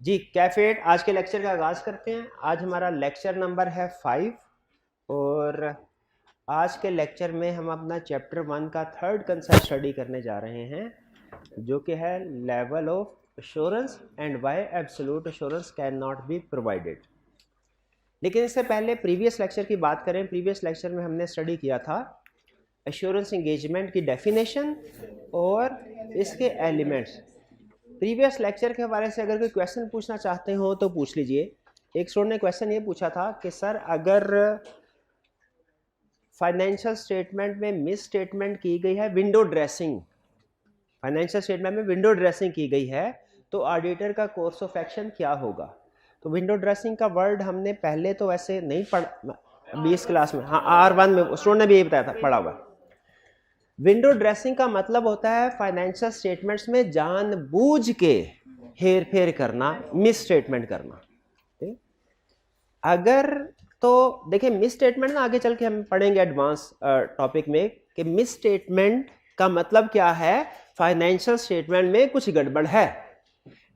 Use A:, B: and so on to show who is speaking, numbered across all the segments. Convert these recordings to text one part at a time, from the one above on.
A: जी कैफेट आज के लेक्चर का आगाज़ करते हैं। आज हमारा लेक्चर नंबर है 5 और आज के लेक्चर में हम अपना चैप्टर 1 का थर्ड कंसेप्ट स्टडी करने जा रहे हैं, जो कि है level of assurance and why absolute assurance can not be provided. लेकिन इससे पहले प्रीवियस लेक्चर की बात करें। प्रीवियस लेक्चर में हमने स्टडी किया था एश्योरेंस इंगेजमेंट की डेफिनेशन और इसके एलिमेंट्स। प्रीवियस लेक्चर के हवाले से अगर कोई क्वेश्चन पूछना चाहते हो तो पूछ लीजिए। एक स्टूडेंट ने क्वेश्चन ये पूछा था कि सर अगर फाइनेंशियल स्टेटमेंट में मिस स्टेटमेंट की गई है विंडो ड्रेसिंग, फाइनेंशियल स्टेटमेंट में विंडो ड्रेसिंग की गई है तो ऑडिटर का कोर्स ऑफ एक्शन क्या होगा। तो विंडो ड्रेसिंग का वर्ड हमने पहले तो वैसे नहीं पढ़ा अभी इस क्लास में, हाँ R1 में स्टूडेंट ने भी यही बताया था, पढ़ा हुआ। विंडो ड्रेसिंग का मतलब होता है फाइनेंशियल स्टेटमेंट्स में जानबूझ के हेर फेर करना, मिस स्टेटमेंट करना। अगर तो देखिए मिस स्टेटमेंट ना आगे चल के हम पढ़ेंगे एडवांस टॉपिक में कि मिस स्टेटमेंट का मतलब क्या है। फाइनेंशियल स्टेटमेंट में कुछ गड़बड़ है।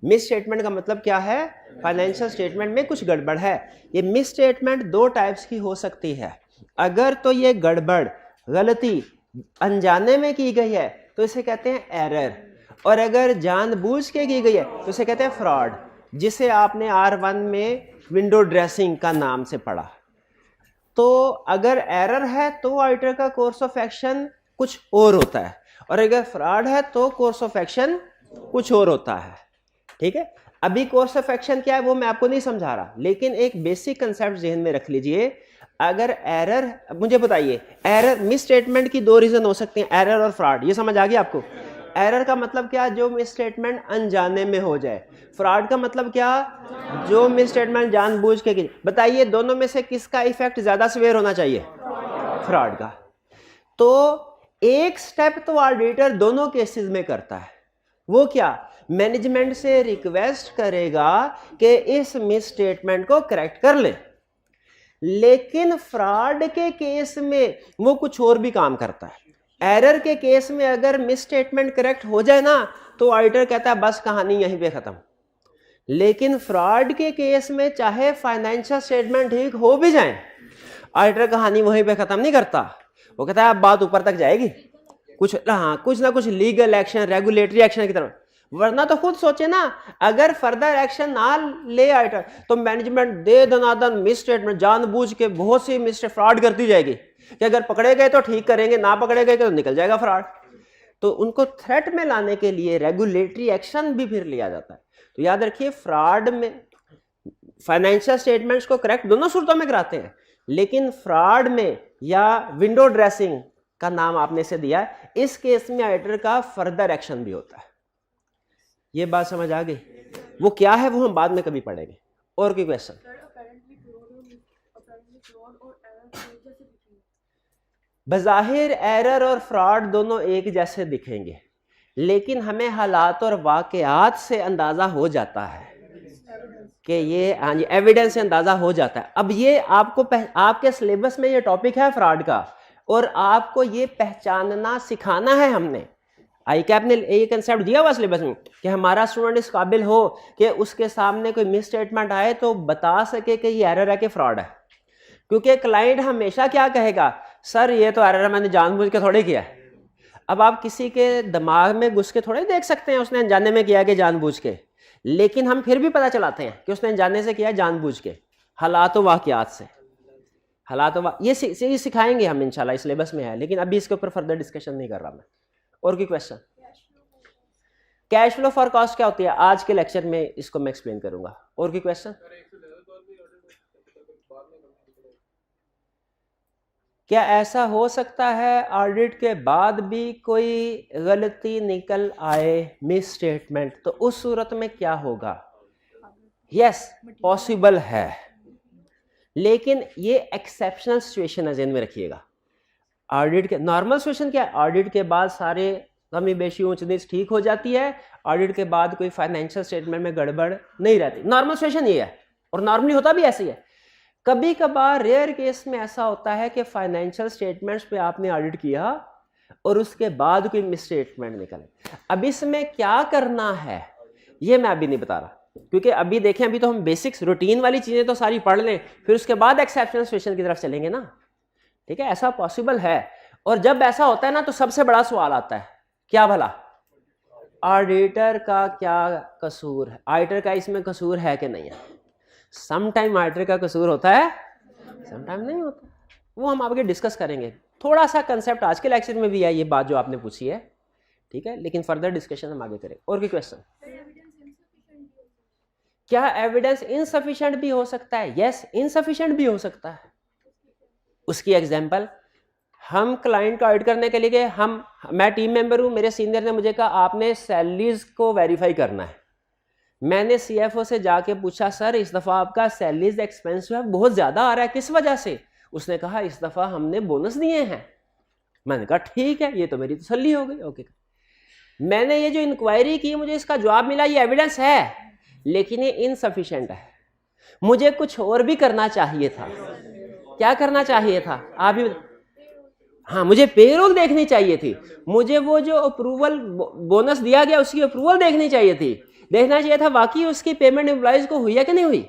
A: मिस स्टेटमेंट का मतलब क्या है, फाइनेंशियल स्टेटमेंट में कुछ गड़बड़ है। ये मिस स्टेटमेंट दो टाइप्स की हो सकती है। अगर तो ये गड़बड़ गलती अनजाने में की गई है तो इसे कहते हैं एरर, और अगर जानबूझ के की गई है तो इसे कहते हैं फ्रॉड, जिसे आपने R1 में विंडो ड्रेसिंग का नाम से पढ़ा। तो अगर एरर है तो ऑडिटर का कोर्स ऑफ एक्शन कुछ और होता है, और अगर फ्रॉड है तो कोर्स ऑफ एक्शन कुछ और होता है। ठीक है, अभी कोर्स ऑफ एक्शन क्या है वो मैं आपको नहीं समझा रहा, लेकिन एक बेसिक कंसेप्ट ज़हन में रख लीजिए। अगर एरर, मुझे बताइए, एरर मिस स्टेटमेंट की दो रीजन हो सकते हैं, एरर और फ्रॉड। ये समझ आ गया आपको? एरर का मतलब क्या, जो मिस स्टेटमेंट अनजाने में हो जाए। फ्रॉड का मतलब क्या, जो मिस स्टेटमेंट जानबूझ के की। बताइए दोनों में से किसका इफेक्ट ज्यादा सीवियर होना चाहिए? फ्रॉड का। तो एक स्टेप तो ऑडिटर दोनों केसेस में करता है। वो क्या, मैनेजमेंट से रिक्वेस्ट करेगा कि इस मिस स्टेटमेंट को करेक्ट कर ले। लेकिन फ्रॉड के केस में वो कुछ और भी काम करता है। एरर के केस में अगर मिस स्टेटमेंट करेक्ट हो जाए ना तो ऑडिटर कहता है बस कहानी यहीं पे खत्म। लेकिन फ्रॉड के केस में चाहे फाइनेंशियल स्टेटमेंट ठीक हो भी जाए, ऑडिटर कहानी वहीं पे खत्म नहीं करता। वो कहता है अब बात ऊपर तक जाएगी, कुछ ना कुछ लीगल एक्शन, रेगुलेटरी एक्शन की तरफ। वरना तो खुद सोचे ना, अगर फर्दर एक्शन ना ले ऑडिटर तो मैनेजमेंट दे दनादन मिस स्टेटमेंट जानबूझ के बहुत सी मिस फ्रॉड करती जाएगी कि अगर पकड़े गए तो ठीक करेंगे, ना पकड़े गए तो निकल जाएगा फ्रॉड। तो उनको थ्रेट में लाने के लिए रेगुलेटरी एक्शन भी फिर लिया जाता है। तो याद रखिए, फ्रॉड में फाइनेंशियल स्टेटमेंट्स को करेक्ट दोनों सूरतों में कराते हैं, लेकिन फ्रॉड में या विंडो ड्रेसिंग का नाम आपने से दिया है, इस केस में ऑडिटर का फर्दर एक्शन भी होता है। ये बात समझ आ गई? वो क्या है वो हम बाद में कभी पढ़ेंगे। और कोई क्वेश्चन? बज़ाहिर एरर और फ्रॉड दोनों एक जैसे दिखेंगे, लेकिन हमें हालात और वाकयात से अंदाजा हो जाता है कि ये, हाँ जी, एविडेंस से अंदाजा हो जाता है। अब ये आपको आपके सिलेबस में ये टॉपिक है फ्रॉड का, और आपको ये पहचानना सिखाना है। हमने ICAP ने ये कंसेप्ट दिया हुआ सिलेबस में कि हमारा स्टूडेंट इस काबिल हो कि उसके सामने कोई मिस स्टेटमेंट आए तो बता सके कि ये एरर है कि फ्रॉड है। क्योंकि क्लाइंट हमेशा क्या कहेगा, सर ये तो एरर है, मैंने जानबूझ के थोड़े किया। अब आप किसी के दिमाग में घुस के थोड़े देख सकते हैं उसने अनजाने में किया कि जानबूझ के, लेकिन हम फिर भी पता चलाते हैं कि उसने अनजाने से किया जानबूझ के, हालात वाकयात से। ये सिखाएंगे हम इंशाल्लाह, इस सिलेबस में है, लेकिन अभी इसके ऊपर फर्दर डिस्कशन नहीं कर रहा मैं। और कोई question? Cash flow for cost क्या होती है, आज के लेक्चर में इसको मैं एक्सप्लेन करूंगा। और कोई क्वेश्चन? क्या ऐसा हो सकता है ऑडिट के बाद भी कोई गलती निकल आए, मिस स्टेटमेंट, तो उस सूरत में क्या होगा? यस, पॉसिबल है, लेकिन ये एक्सेप्शनल सिचुएशन है, ध्यान में रखिएगा। ऑडिट के नॉर्मल सिचुएशन क्या है, ऑडिट के बाद सारे कमी बेशी ऊंच नीच ठीक हो जाती है, ऑडिट के बाद कोई फाइनेंशियल स्टेटमेंट में गड़बड़ नहीं रहती। नॉर्मल सिचुएशन ये है, और नॉर्मली होता भी ऐसे ही है। कभी कभार रेयर केस में ऐसा होता है कि फाइनेंशियल स्टेटमेंट्स पे आपने ऑडिट किया और उसके बाद कोई मिस स्टेटमेंट निकले। अब इसमें क्या करना है ये मैं अभी नहीं बता रहा, क्योंकि अभी देखें, अभी तो हम बेसिक्स रूटीन वाली चीजें तो सारी पढ़ लें, फिर उसके बाद एक्सेप्शनल सिचुएशन की तरफ चलेंगे ना। ठीक है, ऐसा पॉसिबल है। और जब ऐसा होता है ना तो सबसे बड़ा सवाल आता है, क्या भला ऑडिटर का क्या कसूर है, ऑडिटर का इसमें कसूर है कि नहीं है। समटाइम ऑडिटर का कसूर होता है, समटाइम नहीं होता। वो हम आगे डिस्कस करेंगे। थोड़ा सा कंसेप्ट आज के लेक्चर में भी है, ये बात जो आपने पूछी है, ठीक है, लेकिन फर्दर डिस्कशन हम आगे करेंगे। और कोई क्वेश्चन? क्या एविडेंस इनसफिशिएंट भी हो सकता है? यस, इनसफिशिएंट भी हो सकता है। उसकी एग्जांपल, हम क्लाइंट को ऑडिट करने के लिए गए, मैं टीम मेंबर हूं, मेरे सीनियर ने मुझे कहा आपने सैलरीज को वेरीफाई करना है। मैंने सीएफओ से जाके पूछा, सर इस दफा आपका सैलरीज एक्सपेंस जो है बहुत ज्यादा आ रहा है, किस वजह से? उसने कहा इस दफा हमने बोनस दिए हैं। मैंने कहा ठीक है, ये तो मेरी तसल्ली हो गई। ओके, मैंने ये जो इंक्वायरी की, मुझे इसका जवाब मिला, ये एविडेंस है, लेकिन ये इनसफिशिएंट है, मुझे कुछ और भी करना चाहिए था। क्या करना चाहिए था आप भी? हाँ, मुझे पेरोल देखनी चाहिए थी, मुझे वो जो अप्रूवल बोनस दिया गया उसकी अप्रूवल देखनी चाहिए थी, देखना चाहिए था वाकई उसकी पेमेंट एम्प्लॉइज को हुई है कि नहीं हुई।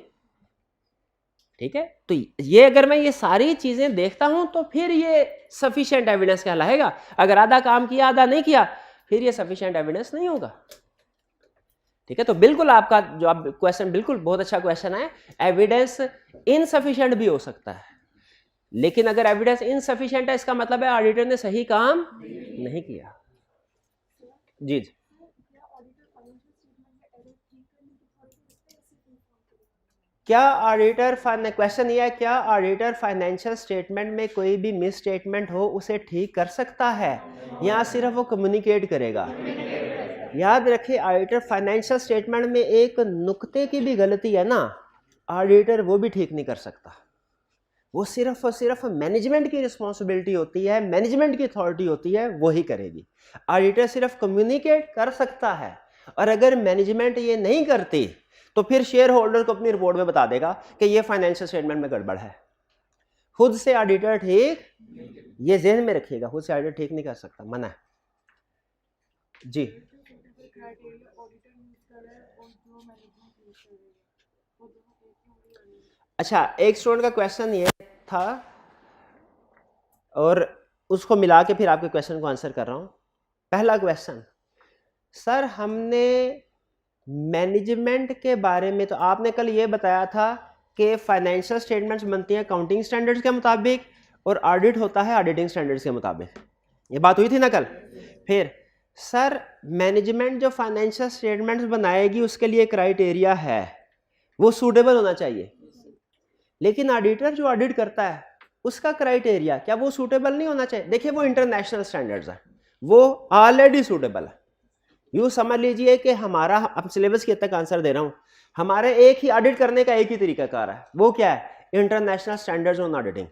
A: ठीक है, तो ये अगर मैं ये सारी चीजें देखता हूं तो फिर ये सफिशिएंट एविडेंस कहलाएगा। अगर आधा काम किया आधा नहीं किया, फिर ये सफिशिएंट एविडेंस नहीं होगा। ठीक है, तो बिल्कुल आपका जो आप क्वेश्चन बिल्कुल बहुत अच्छा क्वेश्चन है। एविडेंस इनसफिशिएंट भी हो सकता है, लेकिन अगर एविडेंस इनसफिशिएंट है इसका मतलब है ऑडिटर ने सही काम नहीं किया। जी जी, क्या ऑडिटर, क्वेश्चन ये है, क्या ऑडिटर फाइनेंशियल स्टेटमेंट में कोई भी मिस स्टेटमेंट हो उसे ठीक कर सकता है या सिर्फ वो कम्युनिकेट करेगा? याद रखिए, ऑडिटर फाइनेंशियल स्टेटमेंट में एक नुक्ते की भी गलती है ना, ऑडिटर वो भी ठीक नहीं कर सकता। वो सिर्फ और सिर्फ मैनेजमेंट की रिस्पॉन्सिबिलिटी होती है, मैनेजमेंट की अथॉरिटी होती है, वो ही करेगी। ऑडिटर सिर्फ कम्युनिकेट कर सकता है, और अगर मैनेजमेंट ये नहीं करती तो फिर शेयर होल्डर को अपनी रिपोर्ट में बता देगा कि ये फाइनेंशियल स्टेटमेंट में गड़बड़ है। खुद से ऑडिटर ठीक, ये ज़हन में रखिएगा, खुद से ऑडिटर ठीक नहीं कर सकता, मना है। जी, अच्छा, एक स्टूडेंट का क्वेश्चन ये था और उसको मिला के फिर आपके क्वेश्चन को आंसर कर रहा हूं। पहला क्वेश्चन, सर हमने मैनेजमेंट के बारे में, तो आपने कल ये बताया था कि फाइनेंशियल स्टेटमेंट्स बनती हैं अकाउंटिंग स्टैंडर्ड्स के मुताबिक और ऑडिट होता है ऑडिटिंग स्टैंडर्ड्स के मुताबिक, ये बात हुई थी ना कल। फिर सर मैनेजमेंट जो फाइनेंशियल स्टेटमेंट्स बनाएगी उसके लिए क्राइटेरिया है, वो सूटेबल होना चाहिए, लेकिन ऑडिटर जो ऑडिट करता है उसका क्राइटेरिया क्या वो सूटेबल नहीं होना चाहिए? देखिए, वो इंटरनेशनल स्टैंडर्ड्स है, वो ऑलरेडी सूटेबल है। यूँ समझ लीजिए कि हमारा, अब सिलेबस के तक आंसर दे रहा हूं, हमारे एक ही ऑडिट करने का एक ही तरीकाकार है, वो क्या है? International standards on auditing.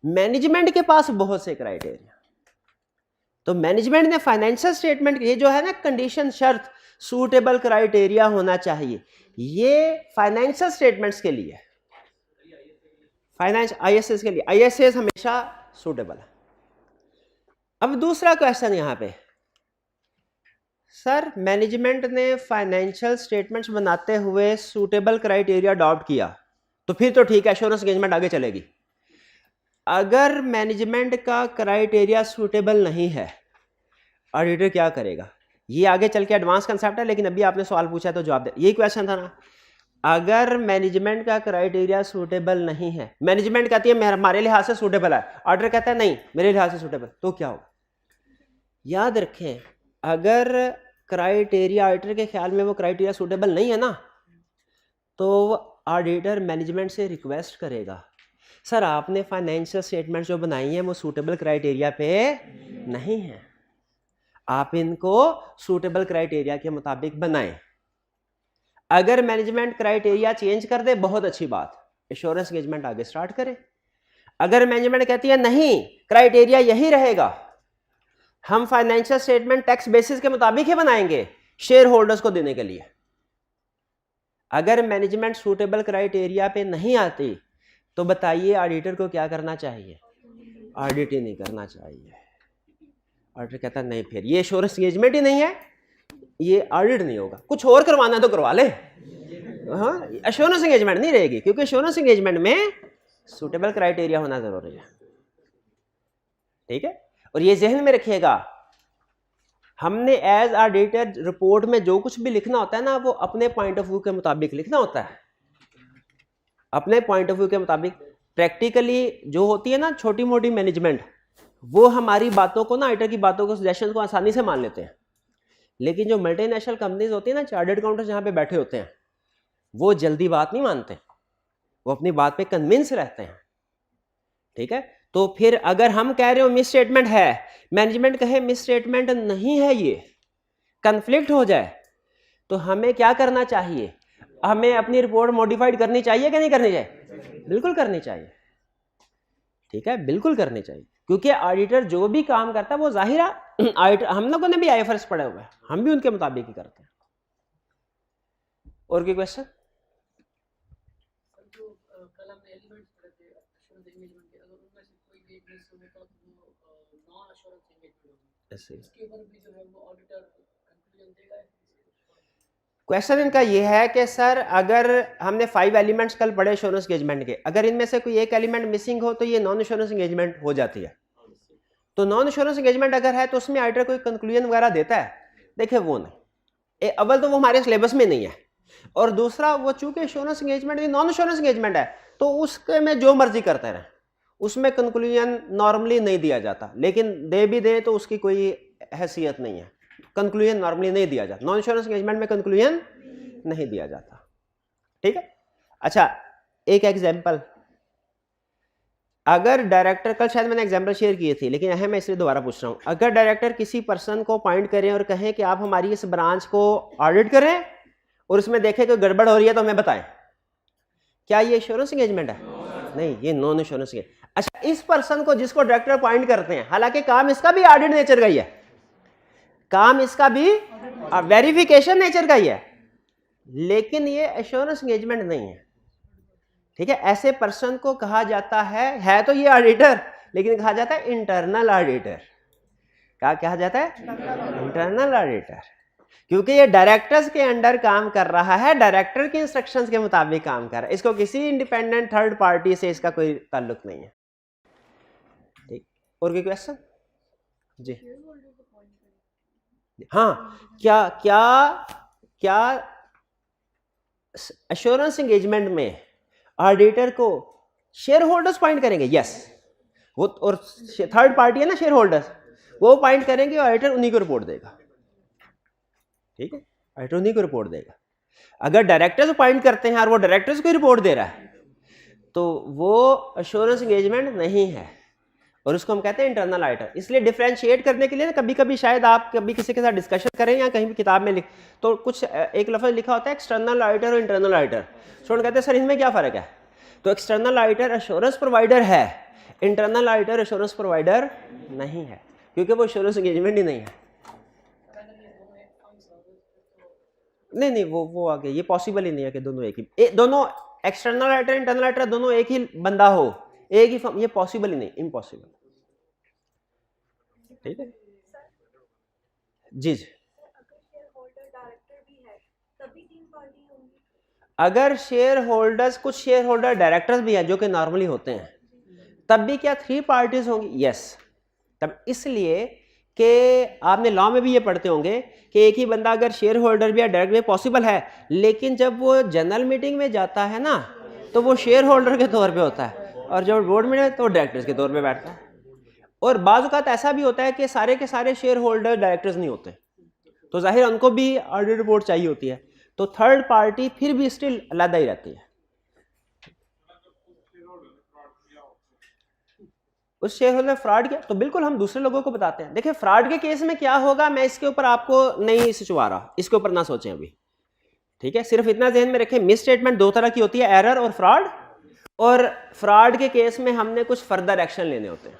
A: Management के पास बहुत से क्राइटेरिया, तो मैनेजमेंट ने फाइनेंशियल स्टेटमेंट, ये जो है ना कंडीशन, शर्त, सूटेबल क्राइटेरिया होना चाहिए, ये फाइनेंशियल स्टेटमेंट्स के लिए, फाइनेंस आईएसएस के लिए, आईएसएस हमेशा सूटेबल है। अब दूसरा क्वेश्चन यहां पे, सर मैनेजमेंट ने फाइनेंशियल स्टेटमेंट्स बनाते हुए सूटेबल क्राइटेरिया अडॉप्ट किया, तो फिर तो ठीक है, एश्योरेंस एंगेजमेंट आगे चलेगी। अगर मैनेजमेंट का क्राइटेरिया सूटेबल नहीं है, ऑडिटर क्या करेगा? ये आगे चल के एडवांस कंसेप्ट है, लेकिन अभी आपने सवाल पूछा तो जवाब दे, यही क्वेश्चन था ना। अगर मैनेजमेंट का क्राइटेरिया सूटेबल नहीं है, मैनेजमेंट कहती है हमारे लिहाज से सूटेबल है, ऑडिटर कहता है नहीं मेरे लिहाज से सूटेबल, तो क्या होगा? याद रखें, अगर क्राइटेरिया ऑडिटर के ख्याल में वो क्राइटेरिया सूटेबल नहीं है ना, तो ऑडिटर मैनेजमेंट से रिक्वेस्ट करेगा, सर आपने फाइनेंशियल स्टेटमेंट जो बनाई है वो सूटेबल क्राइटेरिया पे नहीं है, आप इनको सूटेबल क्राइटेरिया के मुताबिक बनाएं। अगर मैनेजमेंट क्राइटेरिया चेंज कर दे, बहुत अच्छी बात, एश्योरेंस एंगेजमेंट आगे स्टार्ट करे। अगर मैनेजमेंट कहती है नहीं क्राइटेरिया यही रहेगा, हम फाइनेंशियल स्टेटमेंट टैक्स बेसिस के मुताबिक ही बनाएंगे शेयर होल्डर्स को देने के लिए, अगर मैनेजमेंट सूटेबल क्राइटेरिया पे नहीं आती, तो बताइए ऑडिटर को क्या करना चाहिए? ऑडिट ही नहीं करना चाहिए। ऑडिटर कहता नहीं, फिर ये एश्योरेंस एंगेजमेंट ही नहीं है, ये ऑडिट नहीं होगा। कुछ और करवाना तो करवा ले, हाँ, एश्योरेंस एंगेजमेंट नहीं रहेगी, क्योंकि एश्योरेंस एंगेजमेंट में सूटेबल क्राइटेरिया होना जरूरी है। ठीक है, और ये जहन में रखिएगा, हमने एज ऑडिटर रिपोर्ट में जो कुछ भी लिखना होता है ना, वो अपने पॉइंट ऑफ व्यू के मुताबिक लिखना होता है, अपने पॉइंट ऑफ व्यू के मुताबिक। प्रैक्टिकली जो होती है ना छोटी मोटी मैनेजमेंट, वो हमारी बातों को ना, ऑडिटर की बातों को, सजेशन को आसानी से मान लेते हैं। लेकिन जो मल्टीनेशनल कंपनीज होती है ना, चार्टर्ड अकाउंटेंट्स जहाँ पे बैठे होते हैं, वो जल्दी बात नहीं मानते, वो अपनी बात पे कन्विंस रहते हैं। ठीक है, तो फिर अगर हम कह रहे हो मिस स्टेटमेंट है, मैनेजमेंट कहे मिस स्टेटमेंट नहीं है, ये कन्फ्लिक्ट हो जाए, तो हमें क्या करना चाहिए? हमें अपनी रिपोर्ट मॉडिफाइड करनी चाहिए कि नहीं करनी चाहिए? बिल्कुल करनी चाहिए। ठीक है, बिल्कुल करनी चाहिए, क्योंकि ऑडिटर जो भी काम करता है वो जाहिर है, ऑडिटर हम लोगों ने भी आईएफआरएस पढ़े हुए हैं, हम भी उनके मुताबिक ही करते हैं। और कोई क्वेश्चन? क्वेश्चन इनका ये है कि सर अगर हमने 5 एलिमेंट्स कल पढ़े एश्योरेंस एंगेजमेंट के, अगर इनमें से कोई एक एलिमेंट मिसिंग हो तो ये नॉन एश्योरेंस एंगेजमेंट हो जाती है। तो नॉन एश्योरेंस एंगेजमेंट अगर है तो उसमें ऑडिटर कोई कंक्लूजन वगैरह देता है? देखिए वो नहीं, अव्वल तो वो हमारे सिलेबस में नहीं है, और दूसरा वो चूंकि assurance engagement non assurance engagement है, तो उसके में जो मर्जी करते रहे, उसमें कंक्लूजन नॉर्मली नहीं दिया जाता, लेकिन दे भी दे तो उसकी कोई हैसियत नहीं है, कंक्लूजन नॉर्मली नहीं दिया जाता, नॉन एश्योरेंस एंगेजमेंट में कंक्लूजन नहीं दिया जाता। ठीक है, अच्छा एक एग्जांपल, अगर डायरेक्टर, कल शायद मैंने एग्जांपल शेयर किए थे लेकिन अहम मैं इसलिए दोबारा पूछ रहा हूं, अगर डायरेक्टर किसी पर्सन को अपॉइंट करें और कहें कि आप हमारी इस ब्रांच को ऑडिट करें और उसमें देखें कि गड़बड़ हो रही है तो हमें बताएं, क्या ये एश्योरेंस एंगेजमेंट है? नहीं, ये नॉन एश्योरेंस एंगेजमेंट। अच्छा, इस पर्सन को जिसको डायरेक्टर अपॉइंट करते हैं, हालांकि काम इसका भी ऑडिट नेचर का ही है, काम इसका भी वेरिफिकेशन नेचर का ही है, लेकिन ये एश्योरेंस एंगेजमेंट नहीं है। ठीक है, ऐसे पर्सन को कहा जाता है तो ये ऑडिटर, लेकिन कहा जाता है इंटरनल ऑडिटर। क्या कहा जाता है? इंटरनल ऑडिटर, क्योंकि ये डायरेक्टर्स के अंडर काम कर रहा है, डायरेक्टर के इंस्ट्रक्शंस के मुताबिक काम कर रहा है, इसको किसी इंडिपेंडेंट थर्ड पार्टी से इसका कोई ताल्लुक नहीं है। ठीक, और कोई क्वेश्चन? जी हाँ, क्या क्या क्या एश्योरेंस एंगेजमेंट में ऑडिटर को शेयर होल्डर्स पॉइंट करेंगे? यस, वो और थर्ड पार्टी है ना शेयर होल्डर्स, वो पॉइंट करेंगे और ऑडिटर उन्हीं को रिपोर्ट देगा। ठीक है, ऑडिटर उन्हीं को रिपोर्ट देगा। अगर डायरेक्टर्स पॉइंट करते हैं और वो डायरेक्टर्स को रिपोर्ट दे रहा है तो वो एश्योरेंस एंगेजमेंट नहीं है, और उसको हम कहते हैं इंटरनल ऑडिटर। इसलिए डिफरेंशिएट करने के लिए ना, कभी कभी शायद आप कभी किसी के साथ डिस्कशन करें या कहीं भी किताब में लिख, तो कुछ एक लफ्ज़ लिखा होता है एक्सटर्नल ऑडिटर और इंटरनल ऑडिटर। स्टूडेंट कहते हैं सर इनमें क्या फ़र्क है? तो एक्सटर्नल ऑडिटर एश्योरेंस प्रोवाइडर है, इंटरनल ऑडिटर एश्योरेंस प्रोवाइडर नहीं है, क्योंकि वो एश्योरेंस एंगेजमेंट ही नहीं है। नहीं, वो आगे ये पॉसिबल ही नहीं है कि दोनों एक ही, दोनों एक्सटर्नल ऑडिटर इंटरनल ऑडिटर दोनों एक ही बंदा हो, एक ही फर्म, ये पॉसिबल ही नहीं, इम्पॉसिबल। ठीक है जी जी, अगर शेयर होल्डर्स, कुछ शेयर होल्डर डायरेक्टर्स भी हैं जो कि नॉर्मली होते हैं, तब भी क्या 3 पार्टीज होंगी? यस, तब इसलिए कि आपने लॉ में भी ये पढ़ते होंगे कि एक ही बंदा अगर शेयर होल्डर भी या डायरेक्टर भी पॉसिबल है, लेकिन जब वो जनरल मीटिंग में जाता है ना, तो वो शेयर होल्डर के तौर पे होता है, और जब बोर्ड में तो डायरेक्टर्स के तौर पे बैठता है। और बाज़ औक़ात ऐसा भी होता है कि सारे के सारे शेयर होल्डर डायरेक्टर्स नहीं होते, तो जाहिर उनको भी ऑडिट रिपोर्ट चाहिए होती है, तो थर्ड पार्टी फिर भी स्टिल अलग ही रहती है। उस शेयर होल्डर फ्रॉड किया तो बिल्कुल हम दूसरे लोगों को बताते हैं। देखिए फ्रॉड के केस में क्या होगा, मैं इसके ऊपर आपको नहीं सिचवा रहा, इसके ऊपर ना सोचें अभी। ठीक है, सिर्फ इतना ध्यान में रखें, मिस स्टेटमेंट 2 तरह की होती है, एरर और फ्रॉड, और फ्रॉड के केस में हमने कुछ फर्दर एक्शन लेने होते हैं।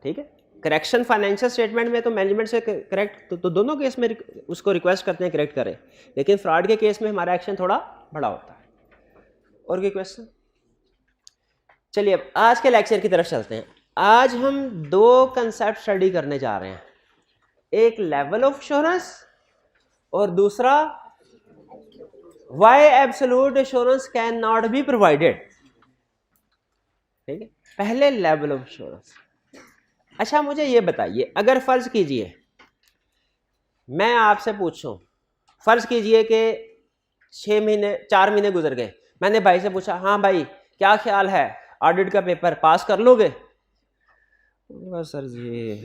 A: ठीक है, करेक्शन फाइनेंशियल स्टेटमेंट में तो मैनेजमेंट से करेक्ट तो दोनों केस में उसको रिक्वेस्ट करते हैं करेक्ट करें, लेकिन फ्रॉड के केस में हमारा एक्शन थोड़ा बड़ा होता है। और कोई क्वेश्चन? चलिए अब आज के लेक्चर की तरफ चलते हैं। आज हम 2 कंसेप्ट स्टडी करने जा रहे हैं, एक लेवल ऑफ एश्योरेंस और दूसरा why absolute assurance can not be provided. ठीक है, पहले लेवल ऑफ एश्योरेंस। अच्छा मुझे ये बताइए, अगर फर्ज कीजिए मैं आपसे पूछूं, फर्ज कीजिए कि 6 महीने 4 महीने गुजर गए, मैंने भाई से पूछा हाँ भाई क्या ख्याल है ऑडिट का पेपर पास कर लोगे? सर जी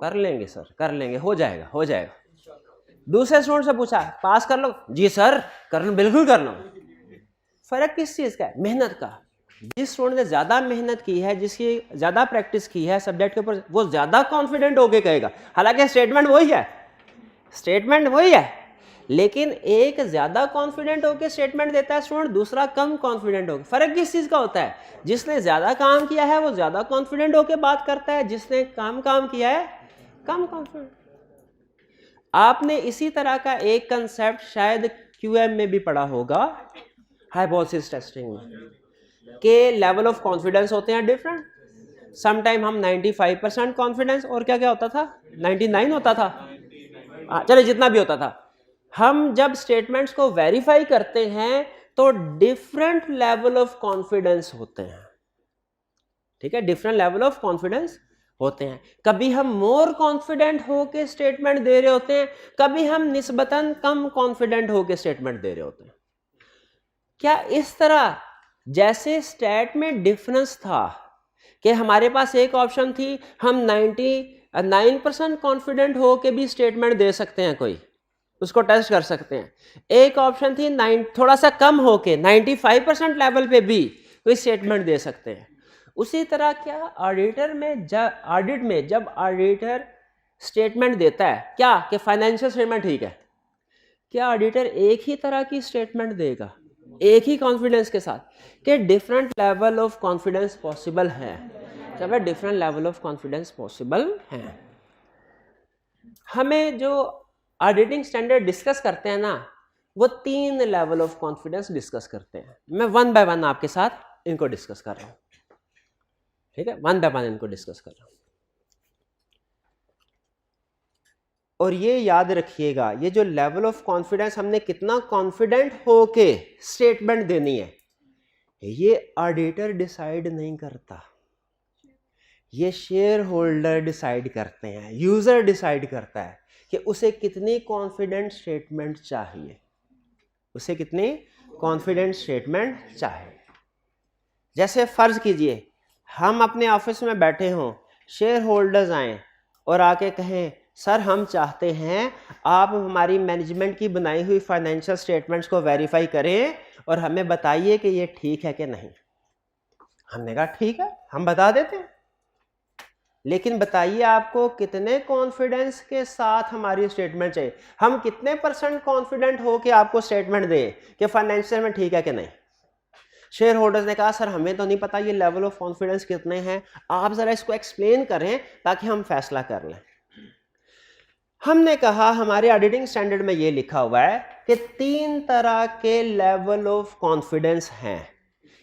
A: कर लेंगे सर, कर लेंगे, हो जाएगा हो जाएगा। दूसरे स्टूडेंट से पूछा पास कर लो? जी सर कर लो, बिल्कुल कर लो। फर्क किस चीज का है? मेहनत का। जिस स्टूडेंट ने ज्यादा मेहनत की है, जिसकी ज्यादा प्रैक्टिस की है सब्जेक्ट के ऊपर, वो ज्यादा कॉन्फिडेंट होके कहेगा। हालांकि स्टेटमेंट वही है, स्टेटमेंट वही है, लेकिन एक ज्यादा कॉन्फिडेंट होकर स्टेटमेंट देता है स्टूडेंट, दूसरा कम कॉन्फिडेंट होकर। फर्क किस चीज का होता है? जिसने ज्यादा काम किया है वो ज्यादा कॉन्फिडेंट होकर बात करता है, जिसने कम काम किया है कम कॉन्फिडेंट। आपने इसी तरह का एक कंसेप्ट शायद क्यूएम में भी पढ़ा होगा, हाइपोथेसिस टेस्टिंग में, के लेवल ऑफ कॉन्फिडेंस होते हैं डिफरेंट। समटाइम हम 95% कॉन्फिडेंस और क्या क्या होता था 99 होता था, चले जितना भी होता था। हम जब स्टेटमेंट्स को वेरीफाई करते हैं तो डिफरेंट लेवल ऑफ कॉन्फिडेंस होते हैं। ठीक है, डिफरेंट लेवल ऑफ कॉन्फिडेंस होते हैं। कभी हम मोर कॉन्फिडेंट होके स्टेटमेंट दे रहे होते हैं, कभी हम निस्बतन कम कॉन्फिडेंट होके स्टेटमेंट दे रहे होते हैं। क्या इस तरह जैसे स्टेट में डिफरेंस था कि हमारे पास एक ऑप्शन थी हम 99% कॉन्फिडेंट होके भी स्टेटमेंट दे सकते हैं, कोई उसको टेस्ट कर सकते हैं। एक ऑप्शन थी थोड़ा सा कम होके 95% लेवल पे भी कोई स्टेटमेंट दे सकते हैं। उसी तरह क्या ऑडिटर में ऑडिट में जब ऑडिटर स्टेटमेंट देता है क्या कि फाइनेंशियल स्टेटमेंट ठीक है, क्या ऑडिटर एक ही तरह की स्टेटमेंट देगा एक ही कॉन्फिडेंस के साथ? कि different level of confidence possible है, जब different level of confidence possible है। हमें जो ऑडिटिंग स्टैंडर्ड डिस्कस करते हैं ना, वो 3 लेवल ऑफ कॉन्फिडेंस डिस्कस करते हैं। मैं वन बाय वन आपके साथ इनको डिस्कस कर रहा हूं। ठीक है, वन बाय वन इनको डिस्कस कर रहा हूं। और ये याद रखिएगा, ये जो लेवल ऑफ कॉन्फिडेंस हमने कितना कॉन्फिडेंट होके स्टेटमेंट देनी है, ये ऑडिटर डिसाइड नहीं करता, ये शेयर होल्डर डिसाइड करते हैं, यूजर डिसाइड करता है कि उसे कितनी कॉन्फिडेंट स्टेटमेंट चाहिए, उसे कितनी कॉन्फिडेंट स्टेटमेंट चाहिए। जैसे फर्ज कीजिए हम अपने ऑफिस में बैठे हों, शेयर होल्डर्स आए और आके कहें सर हम चाहते हैं आप हमारी मैनेजमेंट की बनाई हुई फाइनेंशियल स्टेटमेंट्स को वेरीफाई करें और हमें बताइए कि ये ठीक है कि नहीं। हमने कहा ठीक है हम बता देते हैं, लेकिन बताइए आपको कितने कॉन्फिडेंस के साथ हमारी स्टेटमेंट चाहिए, हम कितने % कॉन्फिडेंट हो कि आपको स्टेटमेंट दें कि फाइनेंशियल में ठीक है कि नहीं। शेयर होल्डर्स ने कहा सर हमें तो नहीं पता ये लेवल ऑफ कॉन्फिडेंस कितने हैं, आप जरा इसको एक्सप्लेन करें ताकि हम फैसला कर लें। हमने कहा हमारे ऑडिटिंग स्टैंडर्ड में ये लिखा हुआ है कि 3 तरह के लेवल ऑफ कॉन्फिडेंस हैं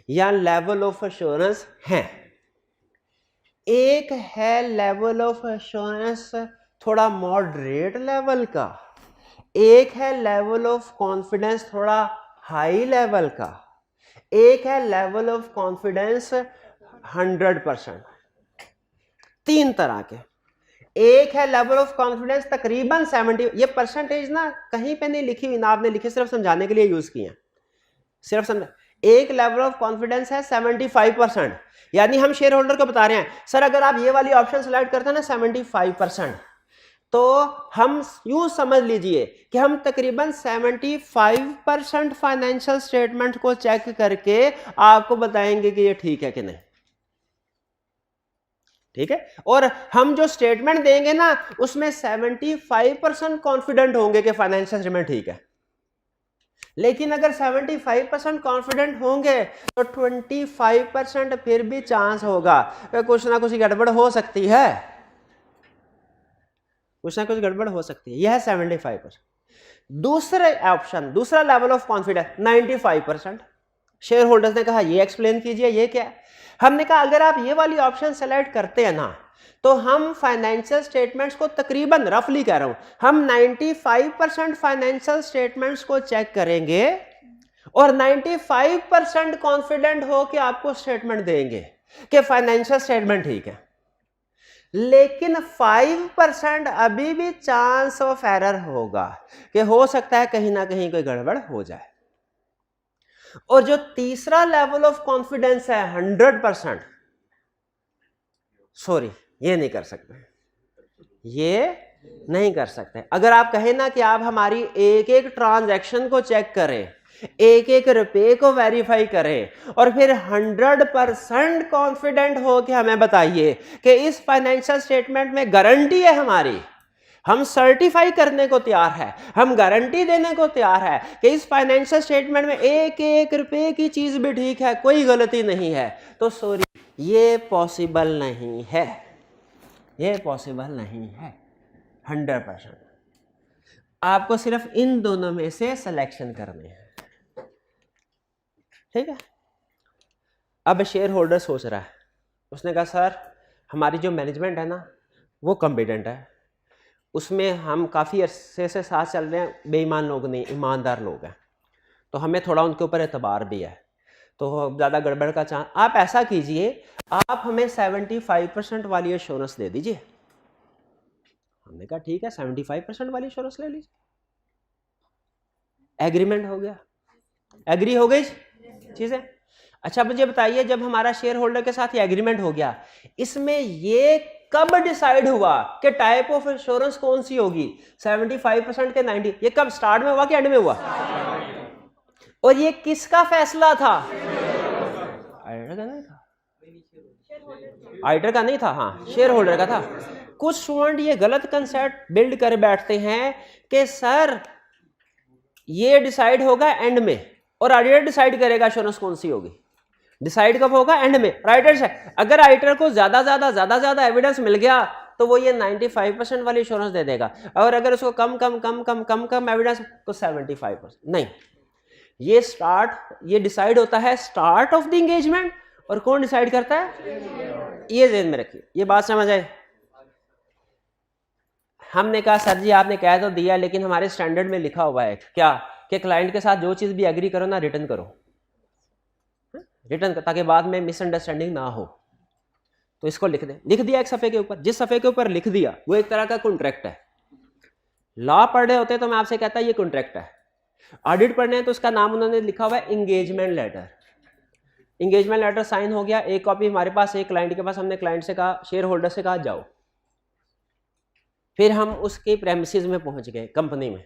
A: या लेवल ऑफ एश्योरेंस हैं। एक है लेवल ऑफ एश्योरेंस थोड़ा मॉडरेट लेवल का, एक है लेवल ऑफ कॉन्फिडेंस थोड़ा हाई लेवल का, एक है लेवल ऑफ कॉन्फिडेंस 100%। 3 तरह के। एक है लेवल ऑफ कॉन्फिडेंस तकरीबन 70, ये परसेंटेज ना कहीं पे नहीं लिखी हुई ना आपने लिखी, सिर्फ समझाने के लिए यूज किए हैं, सिर्फ समझ। एक लेवल ऑफ कॉन्फिडेंस है 75%, यानी हम शेयर होल्डर को बता रहे हैं सर अगर आप ये वाली ऑप्शन सेलेक्ट करते हैं ना 75%, तो हम यूं समझ लीजिए कि हम तकरीबन 75% फाइनेंशियल स्टेटमेंट को चेक करके आपको बताएंगे कि ये ठीक है कि नहीं। ठीक है, और हम जो स्टेटमेंट देंगे ना उसमें 75% कॉन्फिडेंट होंगे कि फाइनेंशियल स्टेटमेंट ठीक है, लेकिन अगर 75% कॉन्फिडेंट होंगे तो 25% फिर भी चांस होगा कि कुछ ना कुछ गड़बड़ हो सकती है, कुछ ना कुछ गड़बड़ हो सकती है। यह है 75%। दूसरा ऑप्शन, दूसरा level of confidence 95%। Share holders ने कहा ये एक्सप्लेन कीजिए ये क्या है। हमने कहा अगर आप ये वाली ऑप्शन सेलेक्ट करते हैं ना तो हम फाइनेंशियल स्टेटमेंट्स को तकरीबन रफली कह रहा हूं, हम 95% फाइनेंशियल स्टेटमेंट्स को चेक करेंगे और 95% कॉन्फिडेंट हो कि आपको स्टेटमेंट देंगे कि फाइनेंशियल स्टेटमेंट ठीक है, लेकिन 5% अभी भी चांस ऑफ एरर होगा कि हो सकता है कहीं ना कहीं कोई गड़बड़ हो जाए। और जो तीसरा लेवल ऑफ कॉन्फिडेंस है 100%, सॉरी ये नहीं कर सकते, ये नहीं कर सकते। अगर आप कहें ना कि आप हमारी एक एक ट्रांजैक्शन को चेक करें, एक एक रुपए को वेरीफाई करें और फिर 100% कॉन्फिडेंट हो कि हमें बताइए कि इस फाइनेंशियल स्टेटमेंट में गारंटी है हमारी, हम सर्टिफाई करने को तैयार है, हम गारंटी देने को तैयार है कि इस फाइनेंशियल स्टेटमेंट में एक एक रुपए की चीज भी ठीक है, कोई गलती नहीं है, तो सॉरी ये पॉसिबल नहीं है, ये पॉसिबल नहीं है 100%। आपको सिर्फ इन दोनों में से सिलेक्शन करने हैं, ठीक है। अब शेयर होल्डर सोच रहा है, उसने कहा सर हमारी जो मैनेजमेंट है ना वो कॉम्पिटेंट है, उसमें हम काफ़ी अरसे से साथ चल रहे हैं, बेईमान लोग नहीं ईमानदार लोग हैं, तो हमें थोड़ा उनके ऊपर एतबार भी है, तो ज़्यादा गड़बड़ का चांस, आप ऐसा कीजिए आप हमें 75% वाली एश्योरेंस दे दीजिए। हमने कहा ठीक है 75% वाली एश्योरेंस ले लीजिए, एग्रीमेंट हो गया, एग्री हो गई चीज़ें। अच्छा मुझे बताइए जब हमारा शेयर होल्डर के साथ ये एग्रीमेंट हो गया, इसमें ये कब डिसाइड हुआ कि टाइप ऑफ इंश्योरेंस कौन सी होगी, 75% के 90, ये कब स्टार्ट में हुआ कि एंड में हुआ? और ये किसका फैसला था? आइडर का नहीं था, आइडर का नहीं था, हाँ शेयर होल्डर का था। कुछ स्टूडेंट ये गलत कंसेप्ट बिल्ड कर बैठते हैं कि सर ये डिसाइड होगा एंड में और ऑडिटर डिसाइड करेगा इंश्योरेंस कौन सी होगी। डिसाइड कब होगा? एंड में। राइटर से अगर राइटर को ज्यादा एविडेंस मिल गया तो वो ये 95% वाली इंश्योरेंस दे देगा, और अगर उसको कम एविडेंस तो 75%। नहीं, ये डिसाइड होता है स्टार्ट ऑफ द एंगेजमेंट, और कौन डिसाइड करता है? ये ध्यान में रखिए, ये बात समझ आए। हमने कहा सर जी आपने कह तो दिया, लेकिन हमारे स्टैंडर्ड में लिखा हुआ है क्या कि क्लाइंट के साथ जो चीज भी एग्री करो ना रिटर्न करो, रिटर्न ताकि बाद में मिसअंडरस्टैंडिंग ना हो। तो इसको लिख दे, लिख दिया एक सफ़े के ऊपर, जिस सफ़े के ऊपर लिख दिया वो एक तरह का कॉन्ट्रैक्ट है। लॉ पढ़ रहे होते तो मैं आपसे कहता ये कॉन्ट्रैक्ट है, ऑडिट पढ़ने हैं तो उसका नाम उन्होंने लिखा हुआ है engagement letter. Engagement letter sign हो गया, एक कॉपी हमारे पास, एक क्लाइंट के पास, हमने क्लाइंट से कहा, शेयर होल्डर से कहा जाओ, फिर हम उसके प्रेमिसेस में पहुंच गए, कंपनी में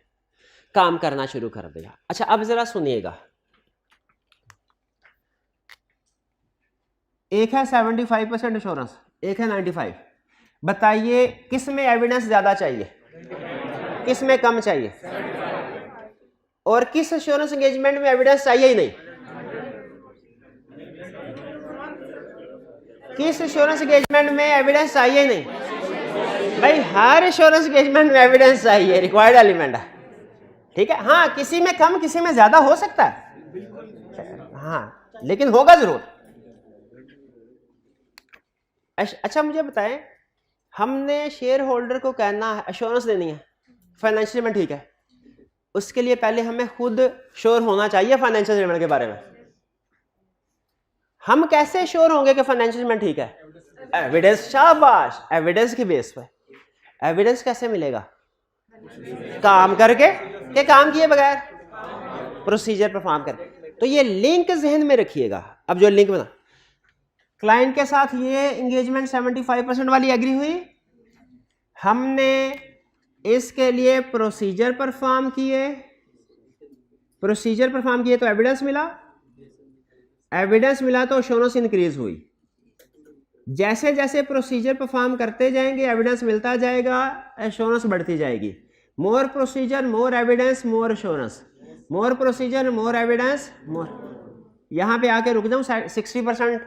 A: काम करना शुरू कर दिया। अच्छा अब जरा सुनिएगा, एक है 75% इंश्योरेंस, एक है 95। बताइए किस में एविडेंस ज्यादा चाहिए, किस में कम चाहिए, और किस इंश्योरेंस एंगेजमेंट में एविडेंस चाहिए ही नहीं? किस इंश्योरेंस एंगेजमेंट में एविडेंस चाहिए ही नहीं? भाई हर इंश्योरेंस एंगेजमेंट में एविडेंस चाहिए, रिक्वायर्ड एलिमेंट है, ठीक है। हाँ किसी में कम किसी में ज्यादा हो सकता है, हाँ लेकिन होगा जरूर। अच्छा मुझे बताएं, हमने शेयर होल्डर को कहना है एश्योरेंस देनी है, फाइनेंशियल स्टेटमेंट ठीक है, उसके लिए पहले हमें खुद श्योर होना चाहिए फाइनेंशियल स्टेटमेंट के बारे में। हम कैसे श्योर होंगे कि फाइनेंशियल स्टेटमेंट ठीक है? एविडेंस, शाबाश, एविडेंस के बेस पे। एविडेंस कैसे मिलेगा? काम करके, के काम किए बगैर, प्रोसीजर परफॉर्म करके। तो ये लिंक जहन में रखिएगा। अब जो लिंक बना, क्लाइंट के साथ ये एंगेजमेंट 75% वाली एग्री हुई, हमने इसके लिए प्रोसीजर परफॉर्म किए, प्रोसीजर परफॉर्म किए तो एविडेंस मिला, एविडेंस मिला तो एश्योरेंस इंक्रीज हुई। जैसे जैसे प्रोसीजर परफॉर्म करते जाएंगे एविडेंस मिलता जाएगा, एश्योरेंस बढ़ती जाएगी। मोर प्रोसीजर मोर एविडेंस मोर एश्योरेंस, मोर प्रोसीजर मोर एविडेंस मोर। यहां पे आके रुक जाऊं 60%।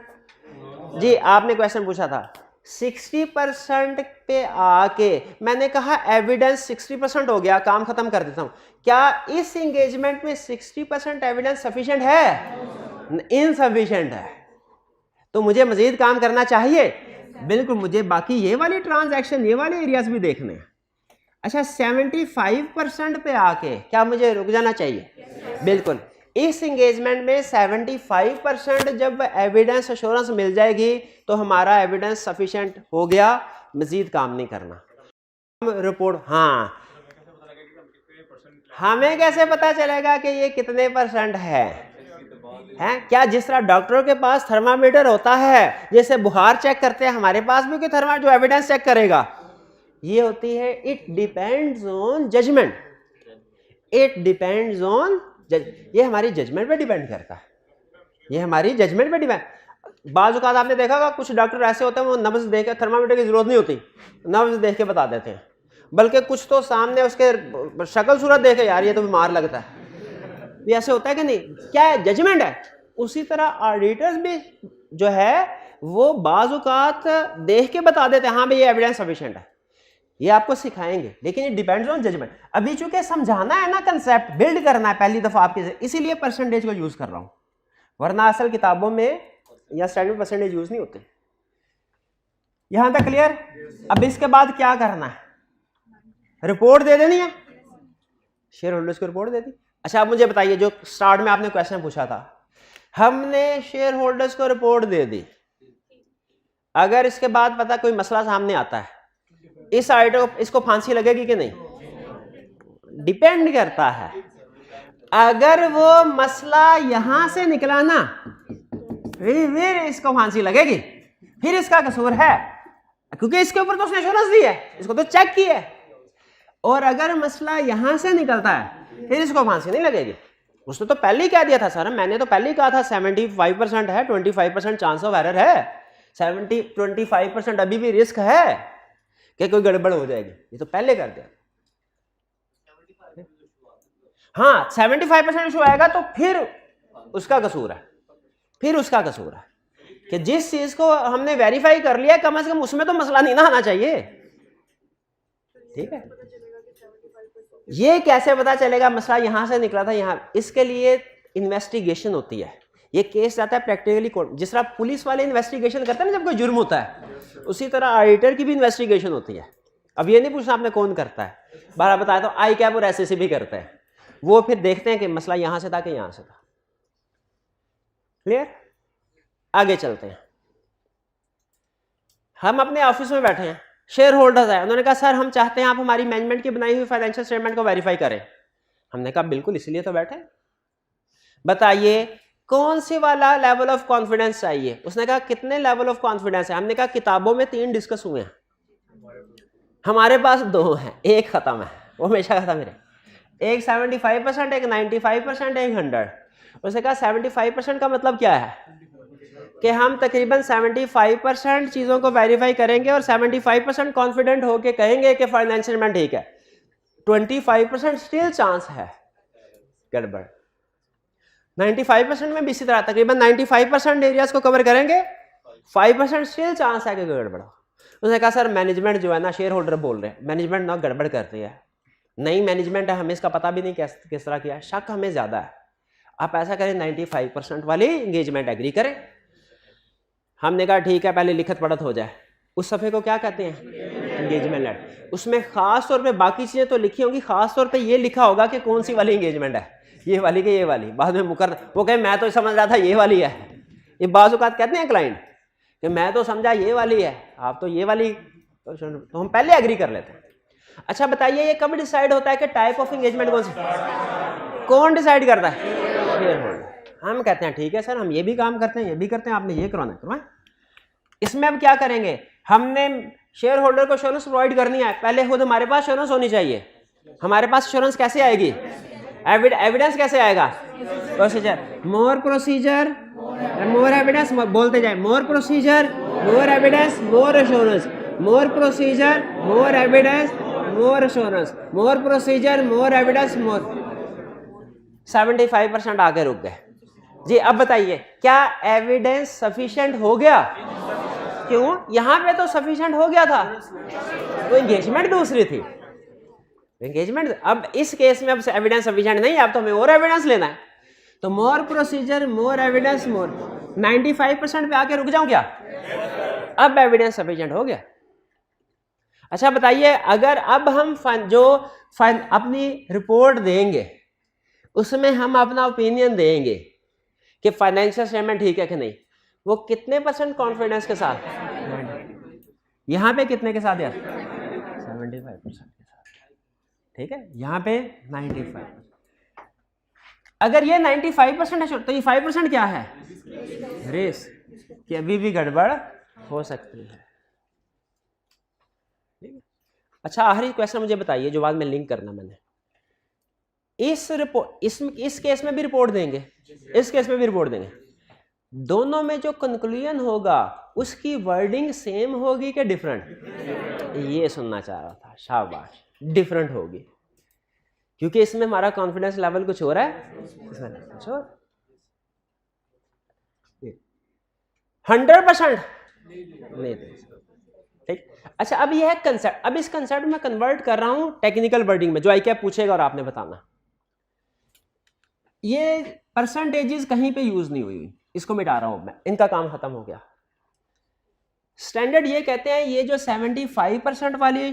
A: जी आपने क्वेश्चन पूछा था, 60% पे आके मैंने कहा एविडेंस 60% हो गया, काम खत्म कर देता हूं। क्या इस एंगेजमेंट में 60% एविडेंस सफिशिएंट है? इनसफिशिएंट है, तो मुझे मजीद काम करना चाहिए। बिल्कुल, मुझे बाकी ये वाली ट्रांजैक्शन, ये वाले एरियाज भी देखने हैं। अच्छा, 75% पे आके क्या मुझे रुक जाना चाहिए? बिल्कुल, इस एंगेजमेंट में 75% जब एविडेंस एश्योरेंस मिल जाएगी तो हमारा एविडेंस सफिशिएंट हो गया, मजीद काम नहीं करना। रिपोर्ट, हाँ, हमें कैसे पता चलेगा कि ये कितने % है? क्या जिस तरह डॉक्टरों के पास थर्मामीटर होता है, जैसे बुखार चेक करते हैं, हमारे पास भी कोई थर्मामीटर जो एविडेंस चेक करेगा? ये होती है it depends on judgement, it depends on ये हमारी जजमेंट पे डिपेंड करता है, ये हमारी जजमेंट पे डिपेंड। बाज़ औक़ात आपने देखा होगा कुछ डॉक्टर ऐसे होते हैं वो नब्ज़ देख के, थर्मामीटर की जरूरत नहीं होती, नब्ज़ देख के बता देते हैं, बल्कि कुछ तो सामने उसके शक्ल सूरत देखे, यार ये तो बीमार लगता है, ये ऐसे होता है कि नहीं? क्या है? जजमेंट है। उसी तरह ऑडिटर्स भी जो है वो बाज़ औक़ात देख के बता देते हैं, हाँ भाई ये एविडेंस सफिशिएंट है, ये आपको सिखाएंगे, लेकिन ये डिपेंड्स ऑन जजमेंट। अभी चूंकि समझाना है ना, कंसेप्ट बिल्ड करना है पहली दफा आपके, इसीलिए परसेंटेज को यूज कर रहा हूं, वरना असल किताबों में या स्टैंडर्ड परसेंटेज यूज नहीं होते। यहां तक क्लियर? अब इसके बाद क्या करना है? रिपोर्ट दे देनी है, शेयर होल्डर्स को रिपोर्ट दे दी। अच्छा, आप मुझे बताइए, जो स्टार्ट में आपने क्वेश्चन पूछा था, हमने शेयर होल्डर्स को रिपोर्ट दे दी, अगर इसके बाद पता कोई मसला सामने आता है, इस आइटम इसको फांसी लगेगी कि नहीं? डिपेंड करता है। अगर वो मसला यहां से निकला ना, फिर इसको फांसी लगेगी, फिर इसका कसूर है, क्योंकि इसके ऊपर तो उसने एश्योरेंस दी है, इसको तो चेक किया है। और अगर मसला यहां से निकलता है फिर इसको फांसी नहीं लगेगी। उसने तो पहले ही कह दिया था सर, मैंने तो पहले ही कहा था 75% है, 25% चांस ऑफ एरर है, 25% अभी भी रिस्क है कि कोई गड़बड़ हो जाएगी, ये तो पहले कर दिया। हाँ, 75% इशू आएगा तो फिर उसका कसूर है, फिर उसका कसूर है कि जिस चीज को हमने वेरीफाई कर लिया कम से कम उसमें तो मसला नहीं ना आना चाहिए। ठीक है, ये कैसे पता चलेगा मसला यहां से निकला था यहां? इसके लिए इन्वेस्टिगेशन होती है, ये केस जाता है प्रैक्टिकली कोर्ट। जिस तरह पुलिस वाले इन्वेस्टिगेशन करते हैं ना जब कोई जुर्म होता है, उसी तरह ऑडिटर की भी इन्वेस्टिगेशन होती है। अब ये नहीं पूछना आपने कौन करता है, बार बताया तो आई कैप और एसएससी भी करते हैं, वो फिर देखते हैं कि मसला यहां से था कि यहां से था। क्लियर? आगे चलते हैं। हम अपने ऑफिस में बैठे हैं, शेयर होल्डर्स है, उन्होंने कहा सर हम चाहते हैं आप हमारी मैनेजमेंट की बनाई हुई फाइनेंशियल स्टेटमेंट को वेरीफाई करें। हमने कहा बिल्कुल, इसीलिए तो बैठे। बताइए कौन सी वाला लेवल ऑफ कॉन्फिडेंस चाहिए? उसने कहा कितने लेवल ऑफ कॉन्फिडेंस है? हमने कहा किताबों में 3 डिस्कस हुए हैं, हमारे पास 2 हैं, एक खत्म है, वो हमेशा खत्म है, एक 75%, एक 95%, एक 100। उसने कहा 75% का मतलब क्या है कि हम तकरीबन 75% चीज़ों को वेरीफाई करेंगे और 75% कॉन्फिडेंट होके कहेंगे कि फाइनेंशियल स्टेटमेंट ठीक है, 25% स्टिल चांस है गड़बड़। 95% में भी इसी तरह तकरीबन 95% एरियाज को कवर करेंगे, 5% स्टिल चांस है कि गड़बड़। उसने कहा सर मैनेजमेंट जो है ना, शेयर होल्डर बोल रहे हैं मैनेजमेंट ना गड़बड़ करती है, नई मैनेजमेंट है, हमें इसका पता भी नहीं किस तरह किया है, शक हमें ज़्यादा है, आप ऐसा करें 95% वाली इंगेजमेंट एग्री करें। हमने कहा ठीक है, पहले लिखत पढ़त हो जाए। उस सफ़े को क्या कहते हैं? Engagement letter. उसमें खास तौर पे बाकी चीज़ें तो लिखी होंगी, खास तौर पे ये लिखा होगा कि कौन सी वाली एंगेजमेंट है, ये वाली कि ये वाली। बाद में मुकर वो कहे मैं तो समझ रहा था ये वाली है। ये बाज़ औक़ात कहते हैं क्लाइंट कि मैं तो समझा ये वाली है, आप तो ये वाली, तो हम पहले एग्री कर लेते हैं। अच्छा बताइए ये कब डिसाइड होता है कि टाइप ऑफ एंगेजमेंट कौन सी? कौन डिसाइड करता है? Share holder. हम कहते हैं ठीक है सर हम ये भी काम करते हैं, ये भी करते हैं, आपने ये करवाना है करवाएं। इसमें अब क्या करेंगे? हमने शेयर होल्डर को एश्योरेंस प्रोवाइड करनी है, पहले खुद हमारे पास एश्योरेंस होनी चाहिए। हमारे पास एश्योरेंस कैसे आएगी? एविडेंस कैसे आएगा? प्रोसीजर, मोर प्रोसीजर मोर एविडेंस, बोलते जाए मोर प्रोसीजर मोर एविडेंस मोर एश्योरेंस, मोर प्रोसीजर मोर एविडेंस मोर एश्योरेंस, मोर प्रोसीजर मोर एविडेंस मोर। 75% आगे रुक गए जी। अब बताइए क्या एविडेंस सफिशिएंट हो गया? क्यों? यहां पे तो सफिशिएंट हो गया था, तो एंगेजमेंट दूसरी थी एंगेजमेंट। अब इस केस में अब एविडेंस सफिशिएंट नहीं है, अब तो हमें और एविडेंस लेना है, तो मोर प्रोसीजर मोर एविडेंस मोर। 95% पे आके रुक जाऊं क्या? अब एविडेंस सफिशिएंट हो गया। अच्छा बताइए, अगर अब हम अपनी रिपोर्ट देंगे उसमें हम अपना ओपिनियन देंगे कि फाइनेंशियल स्टेटमेंट ठीक है कि नहीं, वो कितने % कॉन्फिडेंस के साथ? यहां पे कितने के साथ यार? 75% के साथ। ठीक है, यहां पे 95। अगर ये 95% है तो ये 5% क्या है? रिस्क कि अभी भी गड़बड़ हो सकती है। अच्छा आखिरी क्वेश्चन मुझे बताइए जो बाद में लिंक करना मैंने, इस केस में भी रिपोर्ट देंगे, इस केस में भी रिपोर्ट देंगे, दोनों में जो कंक्लूजन होगा उसकी वर्डिंग सेम होगी कि डिफरेंट? ये सुनना चाह रहा था, शाबाश, डिफरेंट होगी, क्योंकि इसमें हमारा कॉन्फिडेंस लेवल कुछ हो रहा है, इसमें कुछ और 100% नहीं। ठीक, अच्छा अब यह है कंसेप्ट, अब इस कंसेप्ट में कन्वर्ट कर रहा हूं टेक्निकल वर्डिंग में जो आई क्या पूछेगा और आपने बताना। ये परसेंटेजेस कहीं पे यूज नहीं हुई, इसको मिटा रहा हूं मैं, इनका काम खत्म हो गया। स्टैंडर्ड ये कहते हैं ये जो 75% वाली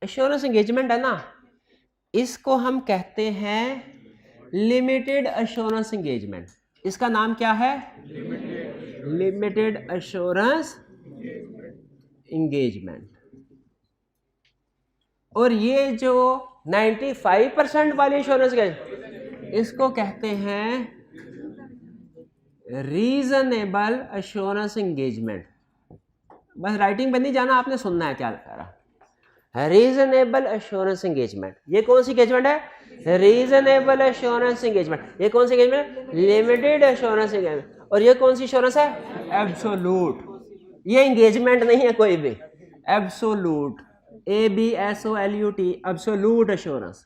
A: एश्योरेंस एंगेजमेंट है ना, इसको हम कहते हैं लिमिटेड एश्योरेंस एंगेजमेंट। इसका नाम क्या है? Limited assurance engagement. और ये जो 95% वाली एश्योरेंस एंगेजमेंट, इसको कहते हैं रीजनेबल एश्योरेंस एंगेजमेंट। बस राइटिंग पे नहीं जाना, आपने सुनना है क्या लिखा रहा है। रीजनेबल एश्योरेंस एंगेजमेंट, ये कौन सी एंगेजमेंट है? Reasonable assurance engagement. ये कौन सी एंगेजमेंट? Limited assurance engagement. और ये कौन सी एश्योरेंस है? एब्सोल्यूट। ये एंगेजमेंट नहीं है कोई भी, absolute, ABSOLUT, absolute assurance.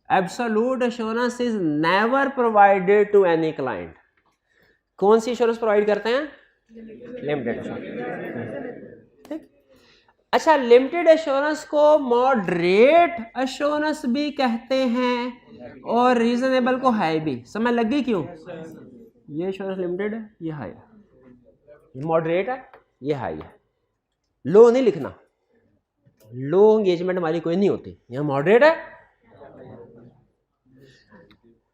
A: Absolute assurance is never provided to any client. कौन सी एश्योरेंस प्रोवाइड करते हैं? Limited assurance. ठीक, अच्छा लिमिटेड एश्योरेंस को मॉडरेट एश्योरेंस भी कहते हैं और रीजनेबल को हाई भी। समझ लग गई क्यों? ये एश्योरेंस लिमिटेड है, ये हाई है, ये मॉडरेट है, ये हाई है। लो नहीं लिखना, लो एंगेजमेंट हमारी कोई नहीं होती, यहां मॉडरेट है।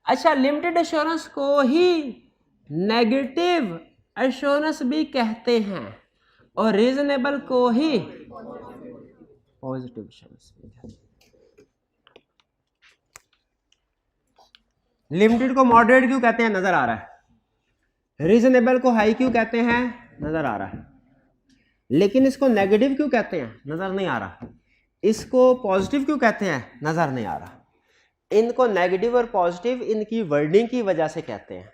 A: अच्छा लिमिटेड एश्योरेंस को ही नेगेटिव एश्योरेंस भी कहते हैं और रीजनेबल को ही पॉजिटिव एश्योरेंस। लिमिटेड को मॉडरेट क्यों कहते हैं? नजर आ रहा है। रीजनेबल को हाई क्यों कहते हैं? नजर आ रहा है। लेकिन इसको नेगेटिव क्यों कहते हैं? नजर नहीं आ रहा। इसको पॉजिटिव क्यों कहते हैं? नजर नहीं आ रहा। इनको नेगेटिव और पॉजिटिव इनकी वर्डिंग की वजह से कहते हैं।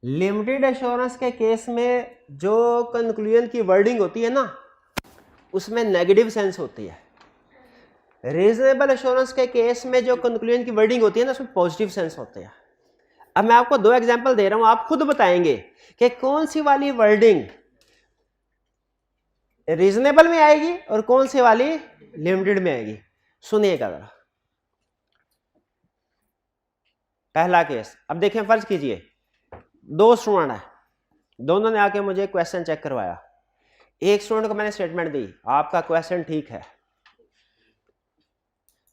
A: लिमिटेड एश्योरेंस के केस में जो कंक्लूजन की वर्डिंग होती है ना, उसमें नेगेटिव सेंस होती है। रीजनेबल एश्योरेंस के केस में जो कंक्लूजन की वर्डिंग होती है ना, उसमें पॉजिटिव सेंस होते हैं। अब मैं आपको 2 एग्जांपल दे रहा हूं, आप खुद बताएंगे कि कौन सी वाली वर्डिंग रीजनेबल में आएगी और कौन सी वाली लिमिटेड में आएगी। सुनिएगा जरा। पहला केस, अब देखें, फर्ज कीजिए 2 स्टूडेंट है, दोनों ने आके मुझे क्वेश्चन चेक करवाया। एक स्टूडेंट को मैंने स्टेटमेंट दी, आपका क्वेश्चन ठीक है।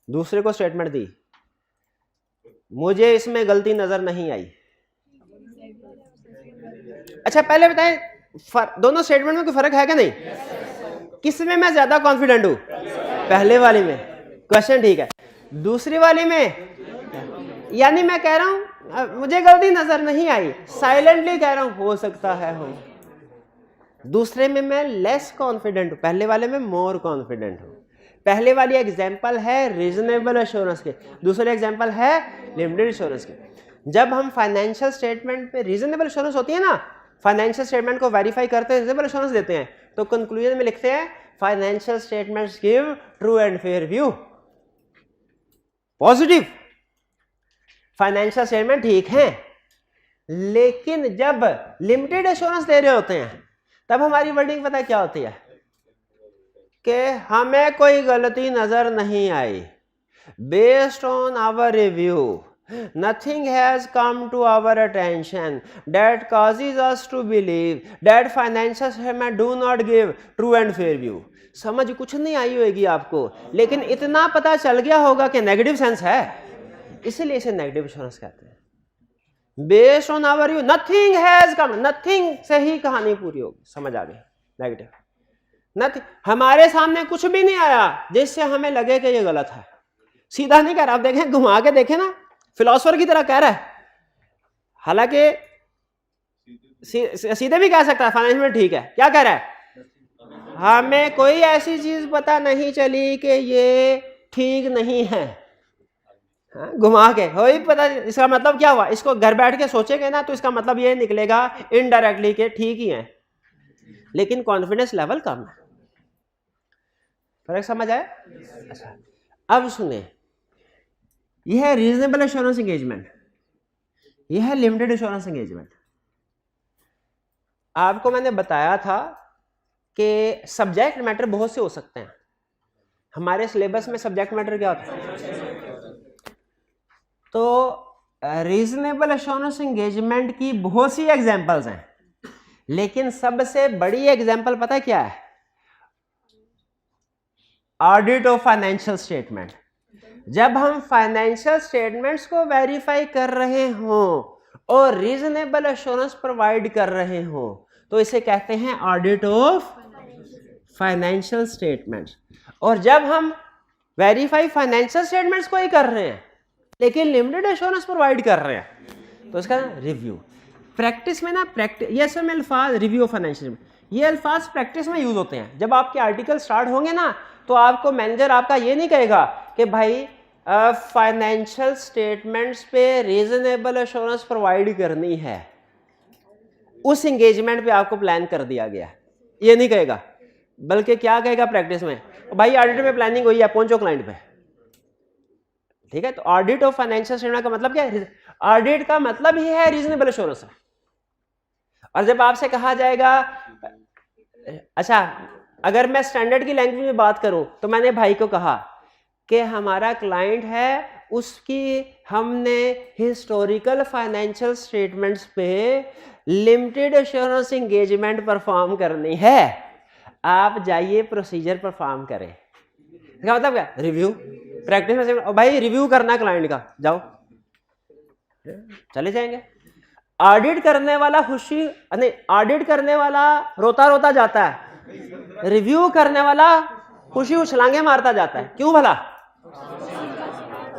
A: दूसरे को स्टेटमेंट दी, मुझे इसमें गलती नजर नहीं आई। अच्छा पहले बताएं, दोनों स्टेटमेंट में कोई फर्क है क्या? नहीं। किसमें मैं ज्यादा कॉन्फिडेंट हूं? पहले वाली में, क्वेश्चन ठीक है। दूसरी वाली में यानी मैं कह रहा हूं मुझे गलती नजर नहीं आई, साइलेंटली कह रहा हूं हो सकता है हो। दूसरे में मैं लेस कॉन्फिडेंट हूं, पहले वाले में मोर कॉन्फिडेंट हूं। पहले वाली एग्जांपल है रीजनेबल एश्योरेंस के, दूसरे एग्जांपल है लिमिटेड एश्योरेंस के। जब हम फाइनेंशियल स्टेटमेंट पे रीजनेबल एश्योरेंस होती है ना, फाइनेंशियल स्टेटमेंट को वेरीफाई करते हैं, रीजनेबल एश्योरेंस देते हैं, तो कंक्लूजन में लिखते हैं financial statements give true and fair view, positive, financial statement ठीक है। लेकिन जब लिमिटेड एश्योरेंस दे रहे होते हैं तब हमारी वर्डिंग पता क्या होती है कि हमें कोई गलती नजर नहीं आई, based on our review Nothing has come to our attention that causes us to believe that financial statement do not give true and fair view. समझ कुछ नहीं आई होगी आपको, लेकिन इतना पता चल गया होगा कि नेगेटिव सेंस है, इसलिए इसे नेगेटिव एश्योरेंस कहते हैं. Based on our view nothing has come, nothing से ही कहानी पूरी होगी. समझ आ गई? नेगेटिव नथिंग, हमारे सामने कुछ भी नहीं आया जिससे हमें लगे कि ये गलत है. सीधा नहीं कह रहा, आप देखें, घुमा के देखें ना, फिलोसोफर की तरह कह रहा है. हालांकि सीधे भी कह सकता है फाइनेंस में ठीक है. क्या कह रहा है? हमें कोई ऐसी चीज पता नहीं चली कि ये ठीक नहीं है. घुमा के हो ही पता. इसका मतलब क्या हुआ? इसको घर बैठ के सोचेंगे ना तो इसका मतलब ये निकलेगा इनडायरेक्टली कि ठीक ही है, लेकिन कॉन्फिडेंस लेवल कम है. फर्क समझ आया? अच्छा, अब सुने, यह है रीजनेबल एश्योरेंस एंगेजमेंट, यह है लिमिटेड एश्योरेंस एंगेजमेंट. आपको मैंने बताया था कि सब्जेक्ट मैटर बहुत से हो सकते हैं. हमारे सिलेबस में सब्जेक्ट मैटर क्या होता है? तो रीजनेबल एश्योरेंस एंगेजमेंट की बहुत सी एग्जांपल्स हैं, लेकिन सबसे बड़ी एग्जांपल पता है क्या है? Audit of financial statement. जब हम फाइनेंशियल स्टेटमेंट्स को वेरीफाई कर रहे हों और रीजनेबल एश्योरेंस प्रोवाइड कर रहे हों तो इसे कहते हैं ऑडिट ऑफ फाइनेंशियल स्टेटमेंट्स. और जब हम वेरीफाई फाइनेंशियल स्टेटमेंट्स को ही कर रहे हैं लेकिन लिमिटेड एश्योरेंस प्रोवाइड कर रहे हैं तो इसका रिव्यू. प्रैक्टिस में ना, ये सब अल्फाज रिव्यू फाइनेंशियल, ये अल्फाज प्रैक्टिस में यूज होते हैं. जब आपके आर्टिकल स्टार्ट होंगे ना तो आपको मैनेजर आपका ये नहीं कहेगा कि भाई फाइनेंशियल स्टेटमेंट्स पे रीजनेबल एश्योरेंस प्रोवाइड करनी है, उस एंगेजमेंट पे आपको प्लान कर दिया गया, ये नहीं कहेगा. बल्कि क्या कहेगा प्रैक्टिस में? भाई ऑडिट में प्लानिंग हुई है, पहुंचो क्लाइंट पे. ठीक है? तो ऑडिट ऑफ फाइनेंशियल स्टेटमेंट का मतलब क्या है? ऑडिट का मतलब ही है रीजनेबल एश्योरेंस है. और जब आपसे कहा जाएगा, अच्छा अगर मैं स्टैंडर्ड की लैंग्वेज में बात करूं तो मैंने भाई को कहा कि हमारा क्लाइंट है, उसकी हमने हिस्टोरिकल फाइनेंशियल स्टेटमेंट्स पे लिमिटेड एश्योरेंस एंगेजमेंट परफॉर्म करनी है, आप जाइए प्रोसीजर परफॉर्म करें. इसका मतलब क्या? रिव्यू. प्रैक्टिस में भाई रिव्यू करना क्लाइंट का, जाओ, चले जाएंगे. ऑडिट करने वाला खुशी नहीं, ऑडिट करने वाला रोता रोता जाता है, रिव्यू करने वाला खुशी उछलांगे मारता जाता है. क्यों भला?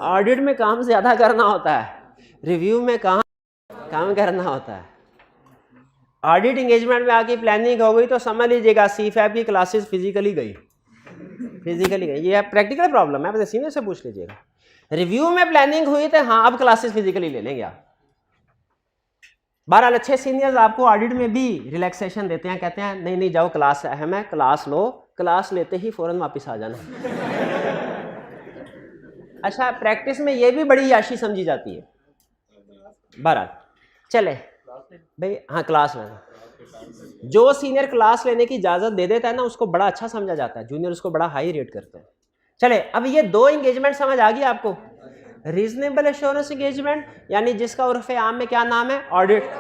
A: ऑडिट में काम ज्यादा करना होता है, रिव्यू में काम करना होता है. ऑडिट एंगेजमेंट में आके प्लानिंग हो गई तो समझ लीजिएगा सीफैब की क्लासेस फिजिकली गई. ये प्रैक्टिकल प्रॉब्लम है, बस सीनियर से पूछ लीजिएगा. रिव्यू में प्लानिंग हुई तो हाँ अब क्लासेस फिजिकली ले लेंगे आप. बहरहाल अच्छे सीनियर्स आपको ऑडिट में भी रिलैक्सेशन देते हैं, कहते हैं नहीं नहीं जाओ, क्लास अहम है, क्लास लो, क्लास लेते ही फौरन वापस आ जाना. अच्छा, प्रैक्टिस में ये भी बड़ी याशी समझी जाती है. बहरहाल चले भाई, हाँ क्लास लेना. जो सीनियर क्लास लेने की इजाजत दे देता है ना उसको बड़ा अच्छा समझा जाता है, जूनियर उसको बड़ा हाई रेट करते हैं. चले, अब ये दो एंगेजमेंट समझ आ गई आपको. रीजनेबल एश्योरेंस एंगेजमेंट यानी जिसका उर्फ आम में क्या नाम है? ऑडिट.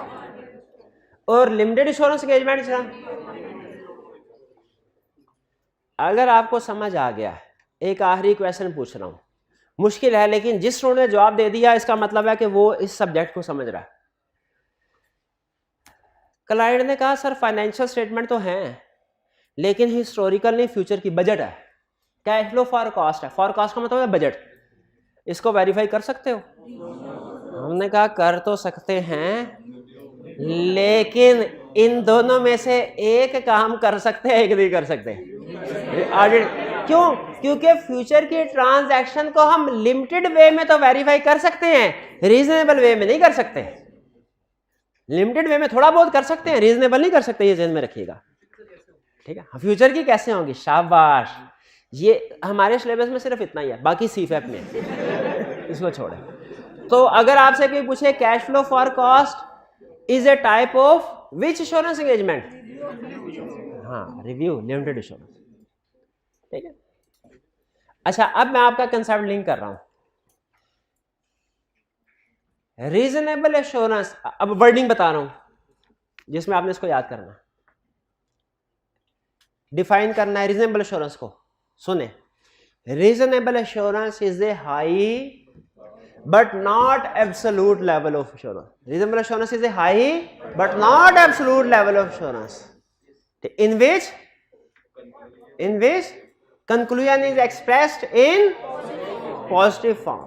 A: और लिमिटेड एश्योरेंस एंगेजमेंट. अगर आपको समझ आ गया, एक आखिरी क्वेश्चन पूछ रहा हूं, मुश्किल है लेकिन जिस स्टूडेंट ने जवाब दे दिया इसका मतलब है कि वो इस सब्जेक्ट को समझ रहा है. क्लाइंट ने कहा सर फाइनेंशियल स्टेटमेंट तो हैं लेकिन हिस्टोरिकल नहीं, फ्यूचर की बजट है, कैश फ्लो फॉरकास्ट है. फॉरकास्ट का मतलब है बजट, इसको वेरीफाई कर सकते हो? हमने कहा कर तो सकते हैं लेकिन इन दोनों में से एक काम कर सकते हैं, एक नहीं कर सकते. ऑडिट क्यों? क्योंकि फ्यूचर की ट्रांजैक्शन को हम लिमिटेड वे में तो वेरीफाई कर सकते हैं, रीजनेबल वे में नहीं कर सकते. लिमिटेड वे में थोड़ा बहुत कर सकते हैं, रीजनेबल नहीं कर सकते, ये ध्यान में रखिएगा. ठीक है? फ्यूचर की कैसे होंगी? शाबाश, ये हमारे सिलेबस में सिर्फ इतना ही है, बाकी सीफैप में इसको छोड़े. तो अगर आपसे कोई पूछे cash flow for cost is a type of which assurance engagement? हाँ, रिव्यू, लिमिटेड एश्योरेंस. ठीक है? अच्छा, अब मैं आपका कंसेप्ट लिंक कर रहा हूं. रीजनेबल एश्योरेंस, अब वर्डिंग बता रहा हूं जिसमें आपने इसको याद करना, डिफाइन करना है रीजनेबल एश्योरेंस को। सुने, reasonable assurance is a high but not absolute level of assurance. Reasonable assurance is a high but not absolute level of assurance in which conclusion is expressed in positive form.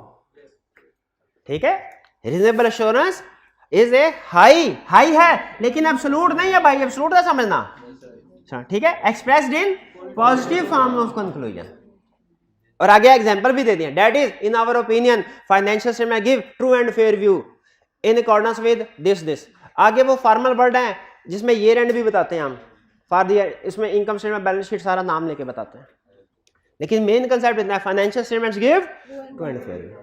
A: ठीक है, reasonable assurance is a high है लेकिन absolute नहीं है भाई, absolute का समझना, ठीक है, expressed in positive form of conclusion। और आगे एग्जांपल भी दे दिया, that is in our opinion financial statement give true and fair view in accordance with this. आगे वो फॉर्मल वर्ड है जिसमें ईयर एंड भी बताते हैं हम, फॉर द इसमें इनकम स्टेटमेंट बैलेंस शीट सारा नाम लेके बताते हैं, लेकिन मेन कंसेप्ट इतना है financial statements give true and fair view.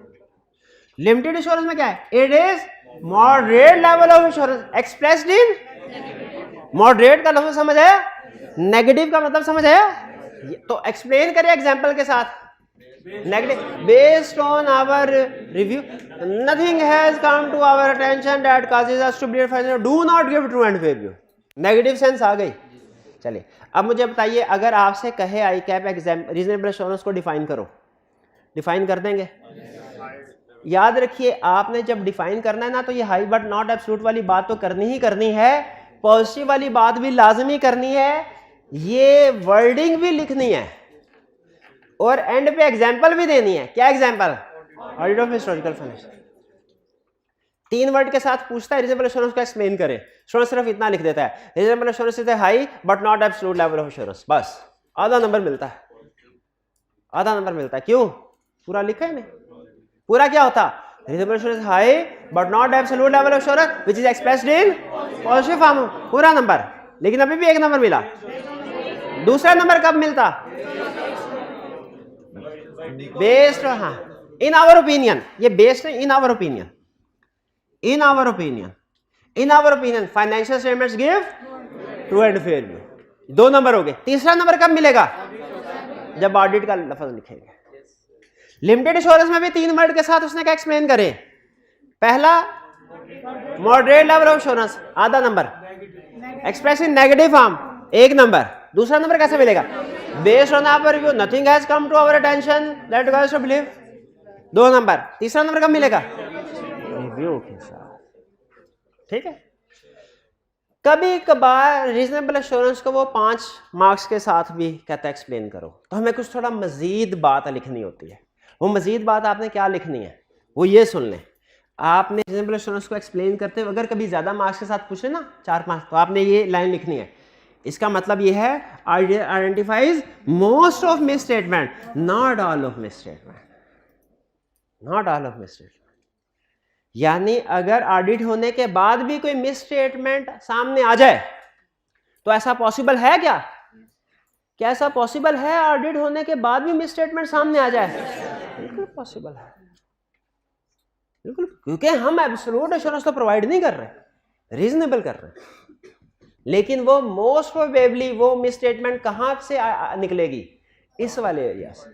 A: Limited insurance में क्या है, it is moderate level of insurance expressed in, moderate का लफ्ज समझ आया, नेगेटिव का मतलब समझ आया, तो एक्सप्लेन करिए एग्जांपल के साथ। Negative, based on our review, nothing has come to our attention that causes us to believe financial, do not give true and fair view। Negative sense आ गई। चलिए अब मुझे बताइए, अगर आपसे कहे आई कैप एग्जाम रीजनेबल एश्योरेंस को डिफाइन करो, डिफाइन कर देंगे? याद रखिए, आपने जब डिफाइन करना है ना, तो ये हाई बट नॉट एब्सोल्यूट वाली बात तो करनी ही करनी है, पॉजिटिव वाली बात भी लाजमी करनी है, ये वर्डिंग भी लिखनी है, और एंड पे एग्जांपल भी देनी है। क्या example? Audit of historical finance. 3 word के साथ पूछता है रीजनेबल एश्योरेंस को एक्सप्लेन करें, स्टूडेंट सिर्फ इतना लिख देता है, reasonable assurance is high but not absolute level of assurance, बस आधा नंबर मिलता है, आधा नंबर मिलता है। क्यों? पूरा लिखा है नहीं। पूरा क्या होता? Reasonable assurance high but not absolute level of assurance which is expressed in positive form, पूरा नंबर, लेकिन अभी भी 1 नंबर मिला। दूसरा नंबर कब मिलता? बेस्ड, हाँ, इन आवर ओपिनियन, ये बेस्ड है in our opinion, in our opinion, in our opinion financial statements give true and fair view, 2 number हो गए। तीसरा नंबर कब मिलेगा? जब ऑडिट का लफ्ज लिखेंगे। लिमिटेड एश्योरेंस में भी 3 वर्ड के साथ उसने क्या एक्सप्लेन करे? पहला मॉडरेट लेवल ऑफ एश्योरेंस, आधा number, express in negative form, 1 number. दूसरा नंबर कैसे मिलेगा? Based on our review nothing has come to our attention that guys to believe, 2 number. तीसरा नंबर कब मिलेगा? रिव्यू के साथ। ठीक है, कभी कभार रीजनेबल एश्योरेंस को वो 5 मार्क्स के साथ भी कहता है एक्सप्लेन करो, तो हमें कुछ थोड़ा मजीद बात लिखनी होती है। वो मजीद बात आपने क्या लिखनी है, वो ये सुन लें। आपने रीजनेबल एश्योरेंस को एक्सप्लेन करते हुए अगर कभी ज्यादा मार्क्स के साथ पूछे ना, 4-5, तो आपने ये लाइन लिखनी है। इसका मतलब ये है identifies most of miss statement, not all of miss statement, not all of miss statement. यानी अगर ऑडिट होने के बाद भी कोई मिस स्टेटमेंट सामने आ जाए तो ऐसा पॉसिबल है क्या? क्या ऐसा पॉसिबल है ऑडिट होने के बाद भी मिस स्टेटमेंट सामने आ जाए? बिल्कुल पॉसिबल है, बिल्कुल, क्योंकि हम एब्सोल्यूट एश्योरेंस तो प्रोवाइड नहीं कर रहे, रीजनेबल कर रहे हैं। लेकिन वो मोस्ट प्रोबेबली वो मिस स्टेटमेंट कहां से निकलेगी? इस वाले एरिया से,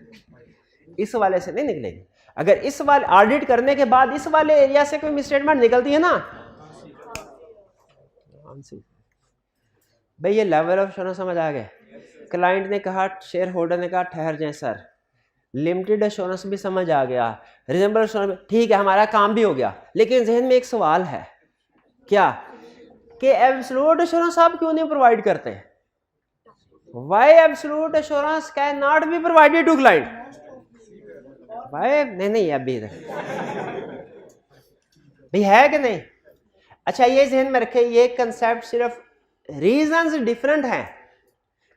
A: इस वाले से नहीं निकलेगी। अगर इस वाले ऑडिट करने के बाद इस वाले एरिया से कोई मिस स्टेटमेंट निकलती है ना, भाई ये लेवल ऑफ एश्योरेंस समझ आ गया। क्लाइंट ने कहा, शेयर होल्डर ने कहा ठहर जाए सर, लिमिटेड एश्योरेंस भी समझ आ गया, रीजनेबल एश्योरेंस ठीक है, हमारा काम भी हो गया, लेकिन जहन में एक सवाल है, क्या कि एब्सोल्यूट एश्योरेंस आप क्यों नहीं प्रोवाइड करते? Why absolute assurance can not be provided to client? भाई नहीं अभी इधर भाई है कि नहीं? अच्छा, ये जहन में रखे, ये कंसेप्ट सिर्फ रीजंस डिफरेंट हैं,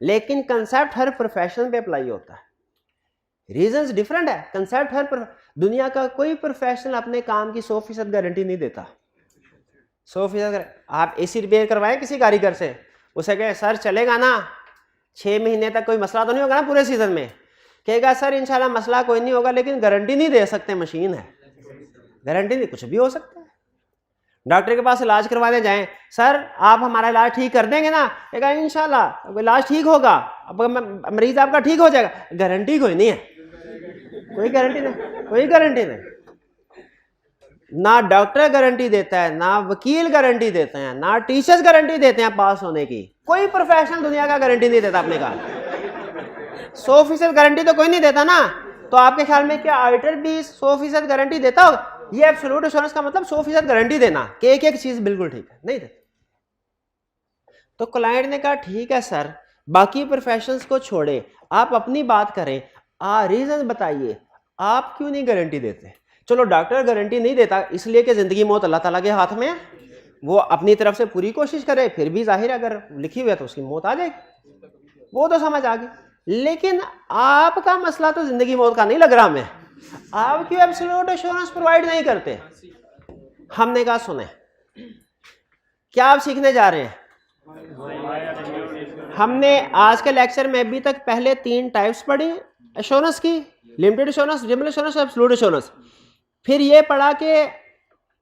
A: लेकिन कंसेप्ट हर प्रोफेशन पे अप्लाई होता है। रीजंस डिफरेंट है, कंसेप्ट हर दुनिया का कोई प्रोफेशनल अपने काम की 100% गारंटी नहीं देता। 100% आप एसी रिपेयर करवाएं किसी कारीगर से, उसे कहे सर चलेगा ना, 6 महीने तक कोई मसला तो नहीं होगा ना पूरे सीजन में? कहेगा सर इंशाल्लाह मसला कोई नहीं होगा, लेकिन गारंटी नहीं दे सकते, मशीन है, गारंटी नहीं, कुछ भी हो सकता है। डॉक्टर के पास इलाज करवाने जाएं, सर आप हमारा इलाज ठीक कर देंगे ना? कहेगा इंशाल्लाह इलाज ठीक होगा, अब मरीज आपका ठीक हो जाएगा, गारंटी कोई नहीं है, कोई गारंटी नहीं, कोई गारंटी नहीं। ना डॉक्टर गारंटी देता है, ना वकील गारंटी देते हैं, ना टीचर्स गारंटी देते हैं पास होने की। कोई प्रोफेशनल दुनिया का गारंटी नहीं देता अपने का। 100% गारंटी तो कोई नहीं देता ना। तो आपके ख्याल में क्या ऑडिटर भी 100% गारंटी देता होगा? ये एब्सोल्यूट एश्योरेंस का मतलब 100% गारंटी देना कि एक एक चीज बिल्कुल ठीक है, नहीं देता। तो क्लाइंट ने कहा ठीक है सर, बाकी प्रोफेशंस को छोड़े, आप अपनी बात करें, रीजन बताइए, आप क्यों नहीं गारंटी देते? चलो डॉक्टर गारंटी नहीं देता इसलिए कि जिंदगी मौत अल्लाह ताला के हाथ में है, वो अपनी तरफ से पूरी कोशिश करे, फिर भी जाहिर अगर लिखी हुई है तो उसकी मौत आ जाएगी, वो तो समझ आ गई। लेकिन आपका मसला तो जिंदगी मौत का नहीं लग रहा हमें, आप क्यों एब्सोल्यूट एश्योरेंस प्रोवाइड नहीं करते? हमने कहा सुने, क्या आप सीखने जा रहे हैं? हमने आज के लेक्चर में अभी तक पहले 3 टाइप्स पढ़ी एश्योरेंस की, limited assurance, reasonable assurance, absolute assurance. फिर ये पढ़ा कि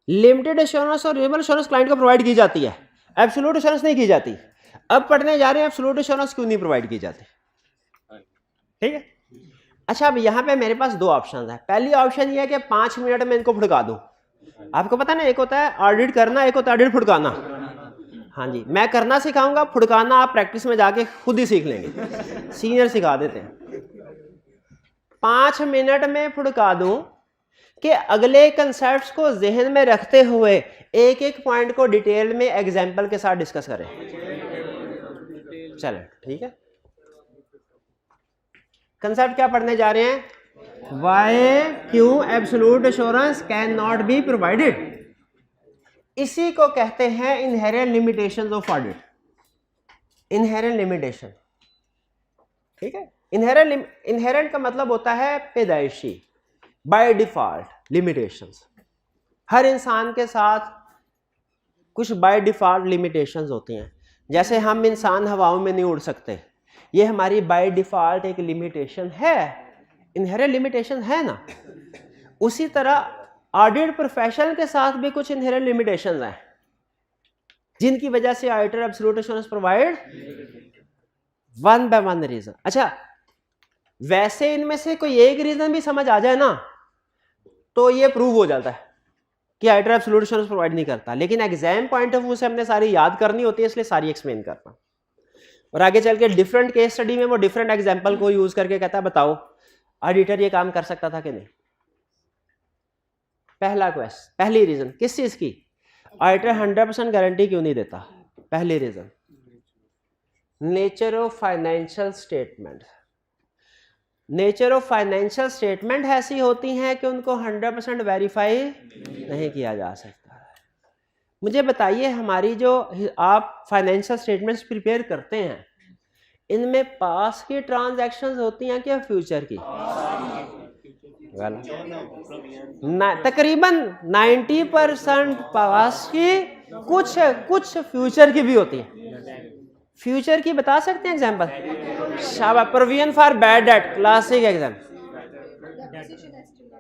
A: लिमिटेड एश्योरेंस और रिजनेबल एश्योरेंस क्लाइंट को प्रोवाइड की जाती है, एब्सोल्यूट एश्योरेंस नहीं की जाती। अब पढ़ने जा रहे हैं एब्सोल्यूट एश्योरेंस क्यों नहीं प्रोवाइड की जाती। ठीक है, अच्छा अब यहाँ पे मेरे पास 2 ऑप्शन है। पहली ऑप्शन ये है कि 5 मिनट में इनको फुड़का दूं। आपको पता ना, एक होता है ऑडिट करना, एक होता है ऑडिट फुड़काना। हाँ जी, मैं करना सिखाऊंगा, फुड़काना आप प्रैक्टिस में जाके खुद ही सीख लेंगे, सीनियर सिखा देते हैं। 5 मिनट में फुड़का दूं कि अगले कंसेप्ट्स को जहन में रखते हुए एक एक पॉइंट को डिटेल में एग्जांपल के साथ डिस्कस करें। चलें ठीक है, कंसेप्ट क्या पढ़ने जा रहे हैं? वाई क्यों absolute assurance can not be provided. इसी को कहते हैं inherent limitations of audit. Inherent limitation, ठीक है, इनहेरेंट का मतलब होता है पैदाइशी, बाय डिफॉल्ट लिमिटेशंस। हर इंसान के साथ कुछ बाय डिफॉल्ट लिमिटेशंस होती हैं। जैसे हम इंसान हवाओं में नहीं उड़ सकते, ये हमारी बाय डिफॉल्ट एक लिमिटेशन है, इनहेरेंट लिमिटेशन है ना। उसी तरह ऑडिट प्रोफेशन के साथ भी कुछ इनहेरेंट लिमिटेशंस हैं जिनकी वजह से auditor absolute assurance provide one by one reason. अच्छा, वैसे इनमें से कोई एक रीजन भी समझ आ जाए ना तो ये प्रूव हो जाता है कि ऑडिटर एब्सोल्यूट एश्योरेंस प्रोवाइड नहीं करता। लेकिन एग्जाम पॉइंट ऑफ व्यू से हमने सारी याद करनी होती है, इसलिए सारी एक्सप्लेन करता हूं। और आगे चल के डिफरेंट केस स्टडी में वो डिफरेंट एग्जाम्पल को यूज करके कहता है बताओ ऑडिटर ये काम कर सकता था कि नहीं। पहला क्वेश्चन, पहली रीजन किस चीज की? ऑडिटर 100% गारंटी क्यों नहीं देता? पहली reason nature of financial statement. Nature of financial statement ऐसी होती हैं कि उनको 100% वेरीफाई नहीं किया जा सकता। मुझे बताइए, हमारी जो आप फाइनेंशियल स्टेटमेंट्स प्रिपेयर करते हैं इनमें पास की ट्रांजैक्शंस होती हैं क्या फ्यूचर की? तकरीबन 90% पास की, कुछ फ्यूचर की भी होती है। फ्यूचर की बता सकते हैं एग्जांपल? शाबाश, provision for bad debt classic example,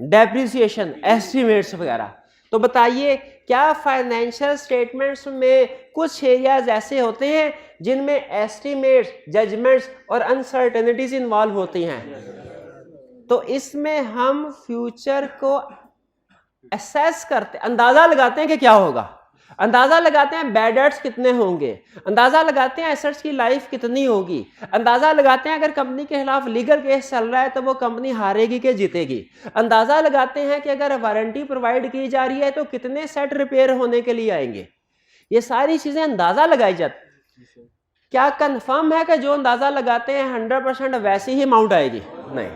A: depreciation, estimates वगैरह। तो बताइए क्या फाइनेंशियल स्टेटमेंट्स में कुछ एरियाज ऐसे होते हैं जिनमें एस्टिमेट्स, जजमेंट्स और अनसर्टेनिटीज इन्वॉल्व होती हैं? तो इसमें हम फ्यूचर को असेस करते, अंदाजा लगाते हैं कि क्या होगा, अंदाजा लगाते हैं बैड डेट्स कितने होंगे, अंदाजा लगाते हैं एसेट्स की लाइफ कितनी होगी, अंदाजा लगाते हैं अगर कंपनी के खिलाफ लीगल केस चल रहा है तो वो कंपनी हारेगी कि जीतेगी, अंदाजा लगाते हैं कि अगर वारंटी प्रोवाइड की जा रही है तो कितने सेट रिपेयर होने के लिए आएंगे। ये सारी चीजें अंदाजा लगाई जाती। क्या कंफर्म है कि जो अंदाजा लगाते हैं 100% वैसी ही अमाउंट आएगी? नहीं।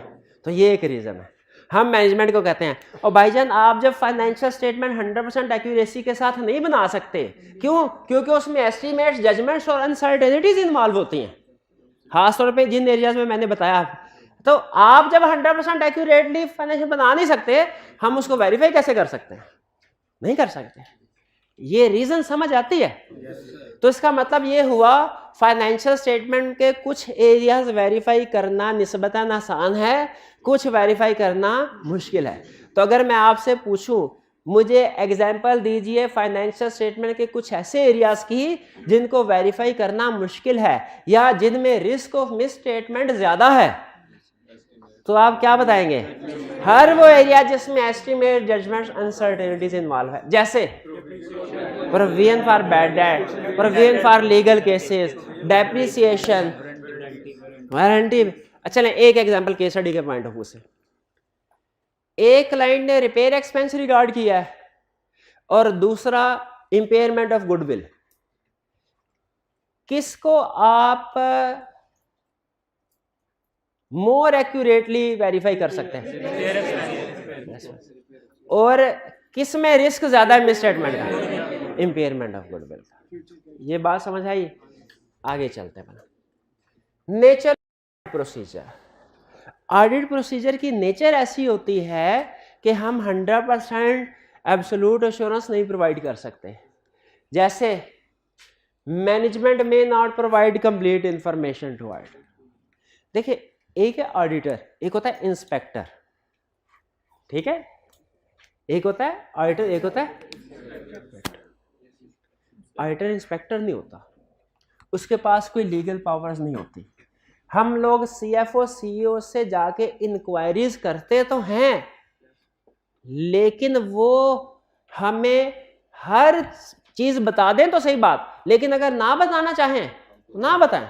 A: तो ये एक रीजन है। हम मैनेजमेंट को कहते हैं और भाईजान आप जब फाइनेंशियल स्टेटमेंट 100% एक्यूरेसी के साथ नहीं बना सकते, क्यों? क्योंकि उसमें एस्टीमेट्स, जजमेंट्स और अनसर्टेनिटीज इन्वॉल्व होती हैं, खासतौर पे जिन एरियाज में मैंने बताया। तो आप जब 100% एक्यूरेटली फाइनेंशियल बना नहीं सकते, हम उसको वेरीफाई कैसे कर सकते हैं? नहीं कर सकते। ये रीजन समझ आती है? तो इसका मतलब ये हुआ फाइनेंशियल स्टेटमेंट के कुछ एरियाज वेरीफाई करना निस्बतन आसान है, कुछ वेरीफाई करना मुश्किल है। तो अगर मैं आपसे पूछूं मुझे एग्जांपल दीजिए फाइनेंशियल स्टेटमेंट के कुछ ऐसे एरियाज की जिनको वेरीफाई करना मुश्किल है या जिनमें रिस्क ऑफ मिस स्टेटमेंट ज्यादा है, तो आप क्या बताएंगे? हर वो एरिया जिसमें एस्टिमेट, जजमेंट, अनसर्टेनिटीज इन्वॉल्व है, जैसे provision for bad debt, provision for legal cases, depreciation, warranty. अच्छा एक एग्जांपल केस स्टडी के पॉइंट ऑफ व्यू से, एक क्लाइंट ने रिपेयर एक्सपेंस रिगार्ड किया है और दूसरा इंपेयरमेंट ऑफ गुडविल, किसको आप मोर एक्यूरेटली वेरीफाई कर सकते हैं? और किस में रिस्क ज्यादा है मिसस्टेटमेंट का? इंपेयरमेंट ऑफ गुडविल का। ये बात समझ आई? आगे चलते हैं। नेचर प्रोसीजर, ऑडिट प्रोसीजर की नेचर ऐसी होती है कि हम 100% एब्सोल्यूट एश्योरेंस नहीं प्रोवाइड कर सकते। जैसे मैनेजमेंट में not provide complete information to audit. देखिए एक है ऑडिटर, एक होता है इंस्पेक्टर, ठीक है? एक होता है ऑडिटर, एक होता है ऑडिटर। इंस्पेक्टर नहीं होता, उसके पास कोई लीगल पावर्स नहीं होती। हम लोग सीएफओ सीईओ से जाके इंक्वायरीज करते तो हैं, लेकिन वो हमें हर चीज बता दें तो सही बात, लेकिन अगर ना बताना चाहें ना बताएं।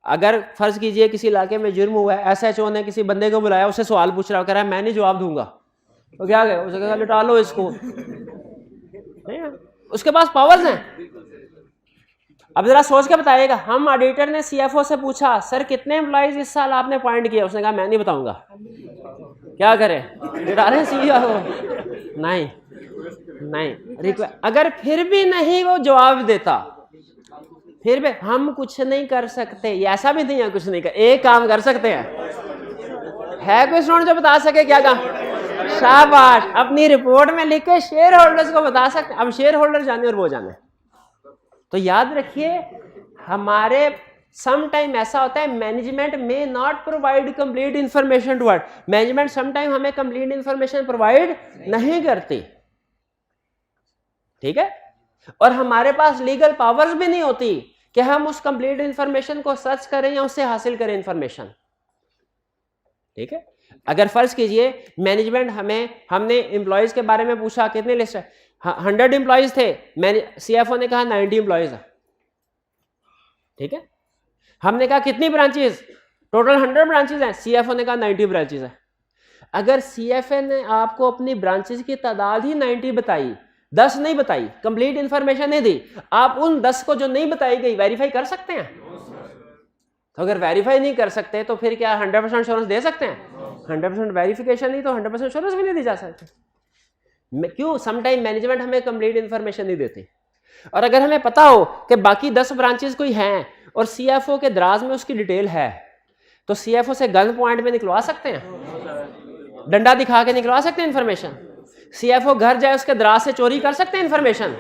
A: अगर फर्ज कीजिए किसी इलाके में जुर्म हुआ है, एसएचओ ने किसी बंदे को बुलाया, उससे सवाल पूछ रहा है, कह रहा है मैं नहीं जवाब दूंगा, तो क्या कहे? उसे कहा लिटा लो इसको। उसके पास पावर्स हैं। अब जरा सोच के बताइएगा, हम ऑडिटर ने सीएफओ से पूछा सर कितने एम्प्लॉइज इस साल आपने अपॉइंट किए, उसने कहा मैं नहीं बताऊंगा, क्या करे? लिटा रहे सीईओ? नहीं। अगर फिर भी नहीं वो जवाब देता, फिर भी हम कुछ नहीं कर सकते। ऐसा भी नहीं है कुछ नहीं कर, एक काम कर सकते हैं। है कोई स्टूडेंट जो बता सके क्या काम? शाबाश, अपनी रिपोर्ट में लिख के शेयर होल्डर्स को बता सकते। अब शेयर होल्डर जाने और वो जाने। तो याद रखिए, हमारे सम टाइम ऐसा होता है मैनेजमेंट में not provide complete information to audit. Management some time हमें कंप्लीट इंफॉर्मेशन प्रोवाइड नहीं करती, ठीक है? और हमारे पास लीगल पावर्स भी नहीं होती कि हम उस कंप्लीट इंफॉर्मेशन को सर्च करें या उससे हासिल करें इंफॉर्मेशन, ठीक है? अगर फर्ज कीजिए मैनेजमेंट हमने एम्प्लॉयज के बारे में पूछा, कितने लिस्ट है? 100 एम्प्लॉयज थे, सीएफओ ने कहा 90 एम्प्लॉयज है, ठीक है? हमने कहा कितनी ब्रांचेस? टोटल 100 ब्रांचेस हैं, सीएफओ ने कहा 90 ब्रांचेस है। अगर सीएफओ ने आपको अपनी ब्रांचेस की तादाद ही 90 बताई, 10 नहीं बताई, कंप्लीट इंफॉर्मेशन नहीं दी, आप उन 10 को जो नहीं बताई गई वेरीफाई कर सकते हैं? तो अगर वेरीफाई नहीं कर सकते तो फिर क्या 100% एश्योरेंस दे सकते हैं? 100% वेरिफिकेशन नहीं तो 100% एश्योरेंस भी नहीं दी जा सकती। क्यों? समटाइम मैनेजमेंट हमें कंप्लीट इंफॉर्मेशन नहीं देती। और अगर हमें पता हो कि बाकी 10 ब्रांचेस कोई हैं और सीएफओ के दराज में उसकी डिटेल है, तो सीएफओ से गन पॉइंट में निकलवा सकते हैं, डंडा दिखा के निकलवा सकते हैं इंफॉर्मेशन। सीएफओ घर जाए उसके दराज से चोरी कर सकते हैं इंफॉर्मेशन।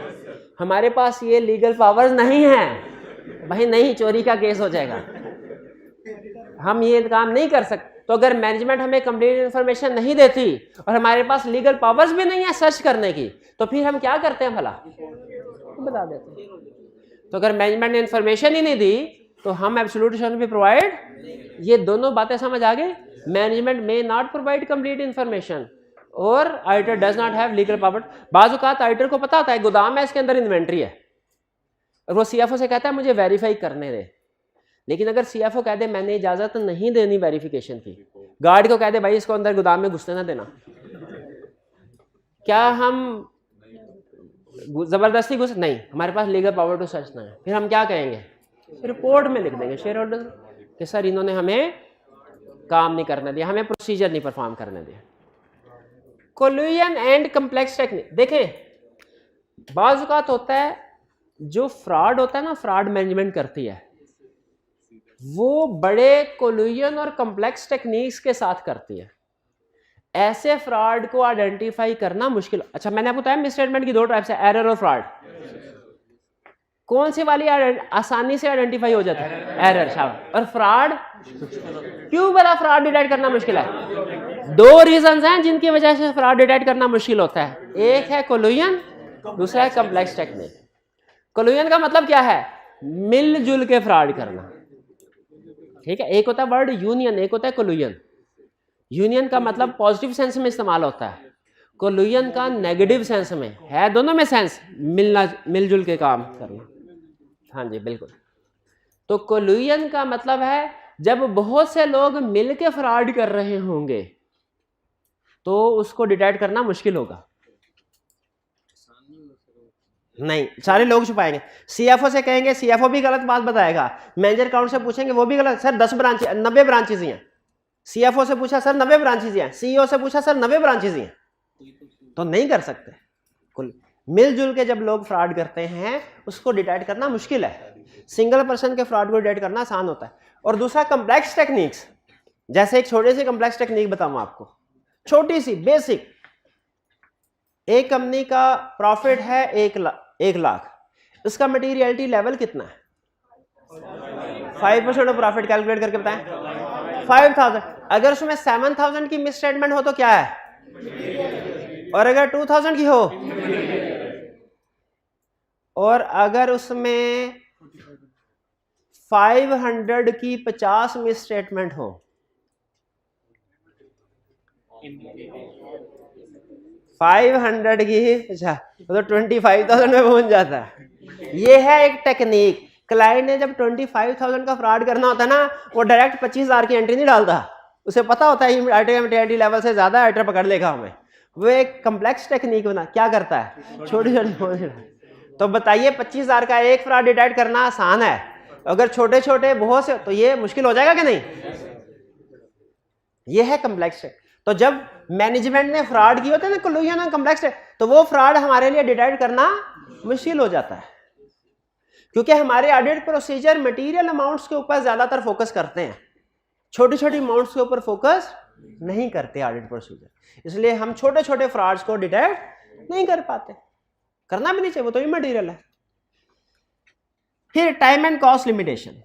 A: हमारे पास ये लीगल पावर्स नहीं है भाई, नहीं, चोरी का केस हो जाएगा, हम ये काम नहीं कर सकते। तो अगर मैनेजमेंट हमें कंप्लीट इंफॉर्मेशन नहीं देती और हमारे पास लीगल पावर्स भी नहीं है सर्च करने की, तो फिर हम क्या करते हैं भला? बता देते हैं। तो अगर मैनेजमेंट ने इंफॉर्मेशन ही नहीं दी तो हम एब्सोल्यूट एश्योरेंस भी प्रोवाइड, ये दोनों बातें समझ आ गई। मैनेजमेंट में नॉट प्रोवाइड कंप्लीट इंफॉर्मेशन और auditor does not have legal power. बाज़ औक़ात ऑडिटर को पता होता है गोदाम है, इसके अंदर इन्वेंट्री है, और वो सीएफओ से कहता है मुझे वेरीफाई करने दे, लेकिन अगर सीएफओ कह दे मैंने इजाजत नहीं देनी वेरिफिकेशन की, गार्ड को कह दे भाई इसको अंदर गोदाम में घुसने ना देना, क्या हम जबरदस्ती घुस? नहीं, हमारे पास लीगल पावर टू सर्च ना है। फिर हम क्या कहेंगे? रिपोर्ट में लिख देंगे शेयर होल्डर कि सर इन्होंने हमें काम नहीं करने दिया, हमें प्रोसीजर नहीं परफॉर्म करने दिया। कोल्यूजन एंड कम्प्लेक्स टेक्निक, देखें बाज़ औक़ात होता है जो फ्रॉड होता है ना, फ्रॉड मैनेजमेंट करती है, वो बड़े कोल्यूजन और कम्प्लेक्स टेक्निक्स के साथ करती है। ऐसे फ्रॉड को आइडेंटिफाई करना मुश्किल। अच्छा, मैंने आपको बताया मिसस्टेटमेंट की 2 टाइप्स है, एरर और फ्रॉड। कौन सी वाली आसानी से आइडेंटिफाई हो जाता है? एरर। शाबाश। और फ्रॉड? क्यों बड़ा फ्रॉड डिटेक्ट करना मुश्किल है? 2 रीजंस हैं जिनकी वजह से फ्रॉड डिटेक्ट करना मुश्किल होता है। एक है कोल्यूजन, दूसरा है कम्प्लेक्स टेक्निक। कोल्यूजन का मतलब क्या है? मिलजुल के फ्रॉड करना, ठीक है, एक होता है वर्ड यूनियन, एक होता है कोलुजन। यूनियन का मतलब पॉजिटिव सेंस में इस्तेमाल होता है, कोलुजन का नेगेटिव सेंस में है, दोनों में सेंस मिलना, मिलजुल के काम करना। हाँ जी बिल्कुल। तो कोलुजन का मतलब है जब बहुत से लोग मिलके फ्रॉड कर रहे होंगे तो उसको डिटेक्ट करना मुश्किल होगा। नहीं, सारे लोग छुपाएंगे। सीएफओ से कहेंगे, सीएफओ भी गलत बात बताएगा। मैनेजर अकाउंट से पूछेंगे, वो भी गलत, सर 10 ब्रांच 90 ब्रांचेज हैं। सीएफओ से पूछा, सर 90 ब्रांचेज हैं। सीईओ से पूछा, सर 90 ब्रांचेज हैं। तो नहीं कर सकते। कुल मिलजुल के जब लोग फ्रॉड करते हैं उसको डिटेक्ट करना मुश्किल है। सिंगल पर्सन के फ्रॉड को डिटेक्ट करना आसान होता है। और दूसरा कम्प्लेक्स टेक्निक्स, जैसे एक छोटी सी कम्प्लेक्स टेक्निक बताऊं आपको, छोटी सी बेसिक। एक कंपनी का प्रॉफिट है 1 लाख, उसका मटेरियलिटी लेवल कितना है? 5% ऑफ प्रॉफिट कैलकुलेट करके बताएं। 5000। अगर उसमें 7000 की मिस स्टेटमेंट हो तो क्या है? और अगर 2000 की हो, और अगर उसमें 500 की 50 मिस स्टेटमेंट हो, 500 की, अच्छा तो 25,000 में पहुंच जाता है। ये है एक टेक्निक। क्लाइंट ने जब 25,000 का फ्रॉड करना होता है ना, वो डायरेक्ट 25,000 की एंट्री नहीं डालता, उसे पता होता है आइटम मटेरियलिटी लेवल से ज्यादा आइटम पकड़ लेगा हमें। वो एक कम्प्लेक्स टेक्निक बना, क्या करता है, छोटी छोटी। तो बताइए 25,000 का एक फ्रॉड डिटेक्ट करना आसान है, अगर छोटे छोटे बहुत से तो ये मुश्किल हो जाएगा कि नहीं? ये है कम्प्लेक्स। तो जब मैनेजमेंट ने फ्रॉड किए होते हैं ना, कोलुजन और कम्प्लेक्स, तो वो फ्रॉड हमारे लिए डिटेक्ट करना मुश्किल हो जाता है, क्योंकि हमारे ऑडिट प्रोसीजर मटेरियल अमाउंट्स के ऊपर ज्यादातर फोकस करते हैं, छोटी छोटी अमाउंट्स के ऊपर फोकस नहीं करते ऑडिट प्रोसीजर। इसलिए हम छोटे छोटे फ्रॉड्स को डिटेक्ट नहीं कर पाते, करना भी नहीं चाहिए, वो तो इमटेरियल है। फिर time and cost limitation.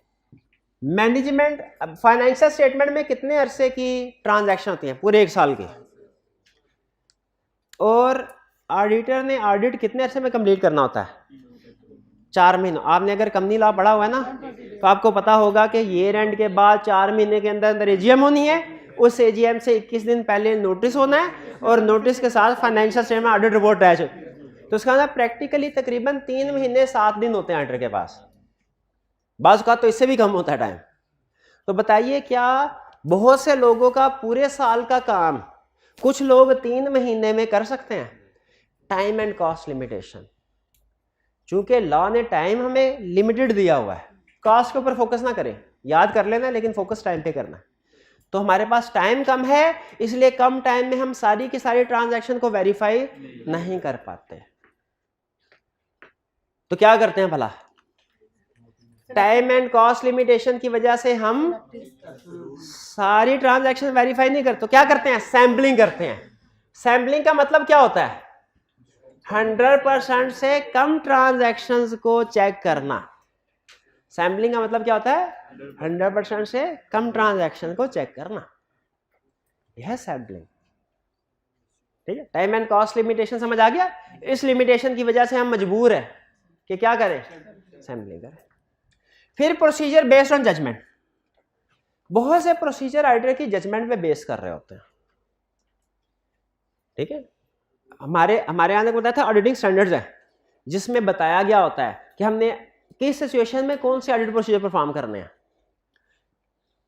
A: Management financial statement में कितने अरसे की ट्रांजैक्शन होती है? पूरे 1 साल की। और ऑडिटर ने ऑडिट कितने अरसे में कंप्लीट करना होता है? 4 महीनों। आपने अगर कंपनी लॉ पढ़ा हुआ है ना, तो आपको पता होगा कि ईयर एंड के बाद 4 महीने के अंदर अंदर एजीएम होनी है, उस एजीएम से 21 दिन पहले नोटिस होना है, और नोटिस के साथ financial statement audit report attach हो। तो उसका मतलब प्रैक्टिकली तकरीबन 3 महीने 7 दिन होते हैं ऑडिटर के पास, बाज़ का तो इससे भी कम होता है टाइम। तो बताइए क्या बहुत से लोगों का पूरे साल का काम कुछ लोग 3 महीने में कर सकते हैं? Time and cost limitation. चूंकि लॉ ने टाइम हमें लिमिटेड दिया हुआ है, कॉस्ट के ऊपर फोकस ना करें, याद कर लेना लेकिन फोकस टाइम पे करना है। तो हमारे पास टाइम कम है, इसलिए कम टाइम में हम सारी की सारी ट्रांजैक्शन को वेरीफाई नहीं कर पाते। तो क्या करते हैं भला? टाइम एंड कॉस्ट लिमिटेशन की वजह से हम सारी ट्रांजैक्शन वेरीफाई नहीं करते, तो क्या करते हैं? सैंपलिंग करते हैं। सैंपलिंग का मतलब क्या होता है? 100% से कम ट्रांजैक्शंस को चेक करना। सैंपलिंग का मतलब क्या होता है? 100% से कम ट्रांजैक्शन को चेक करना, यह है सैंपलिंग। ठीक है, टाइम एंड कॉस्ट लिमिटेशन समझ आ गया? इस लिमिटेशन की वजह से हम मजबूर हैं कि क्या करें? सैंपलिंग करें। फिर प्रोसीजर बेस्ड ऑन जजमेंट। बहुत से प्रोसीजर ऑडिटर की जजमेंट पे बेस कर रहे होते हैं। ठीक है, हमारे यहाँ बताया था ऑडिटिंग स्टैंडर्ड्स है, जिसमें बताया गया होता है कि हमने किस सिचुएशन में कौन से ऑडिट प्रोसीजर परफॉर्म करने हैं,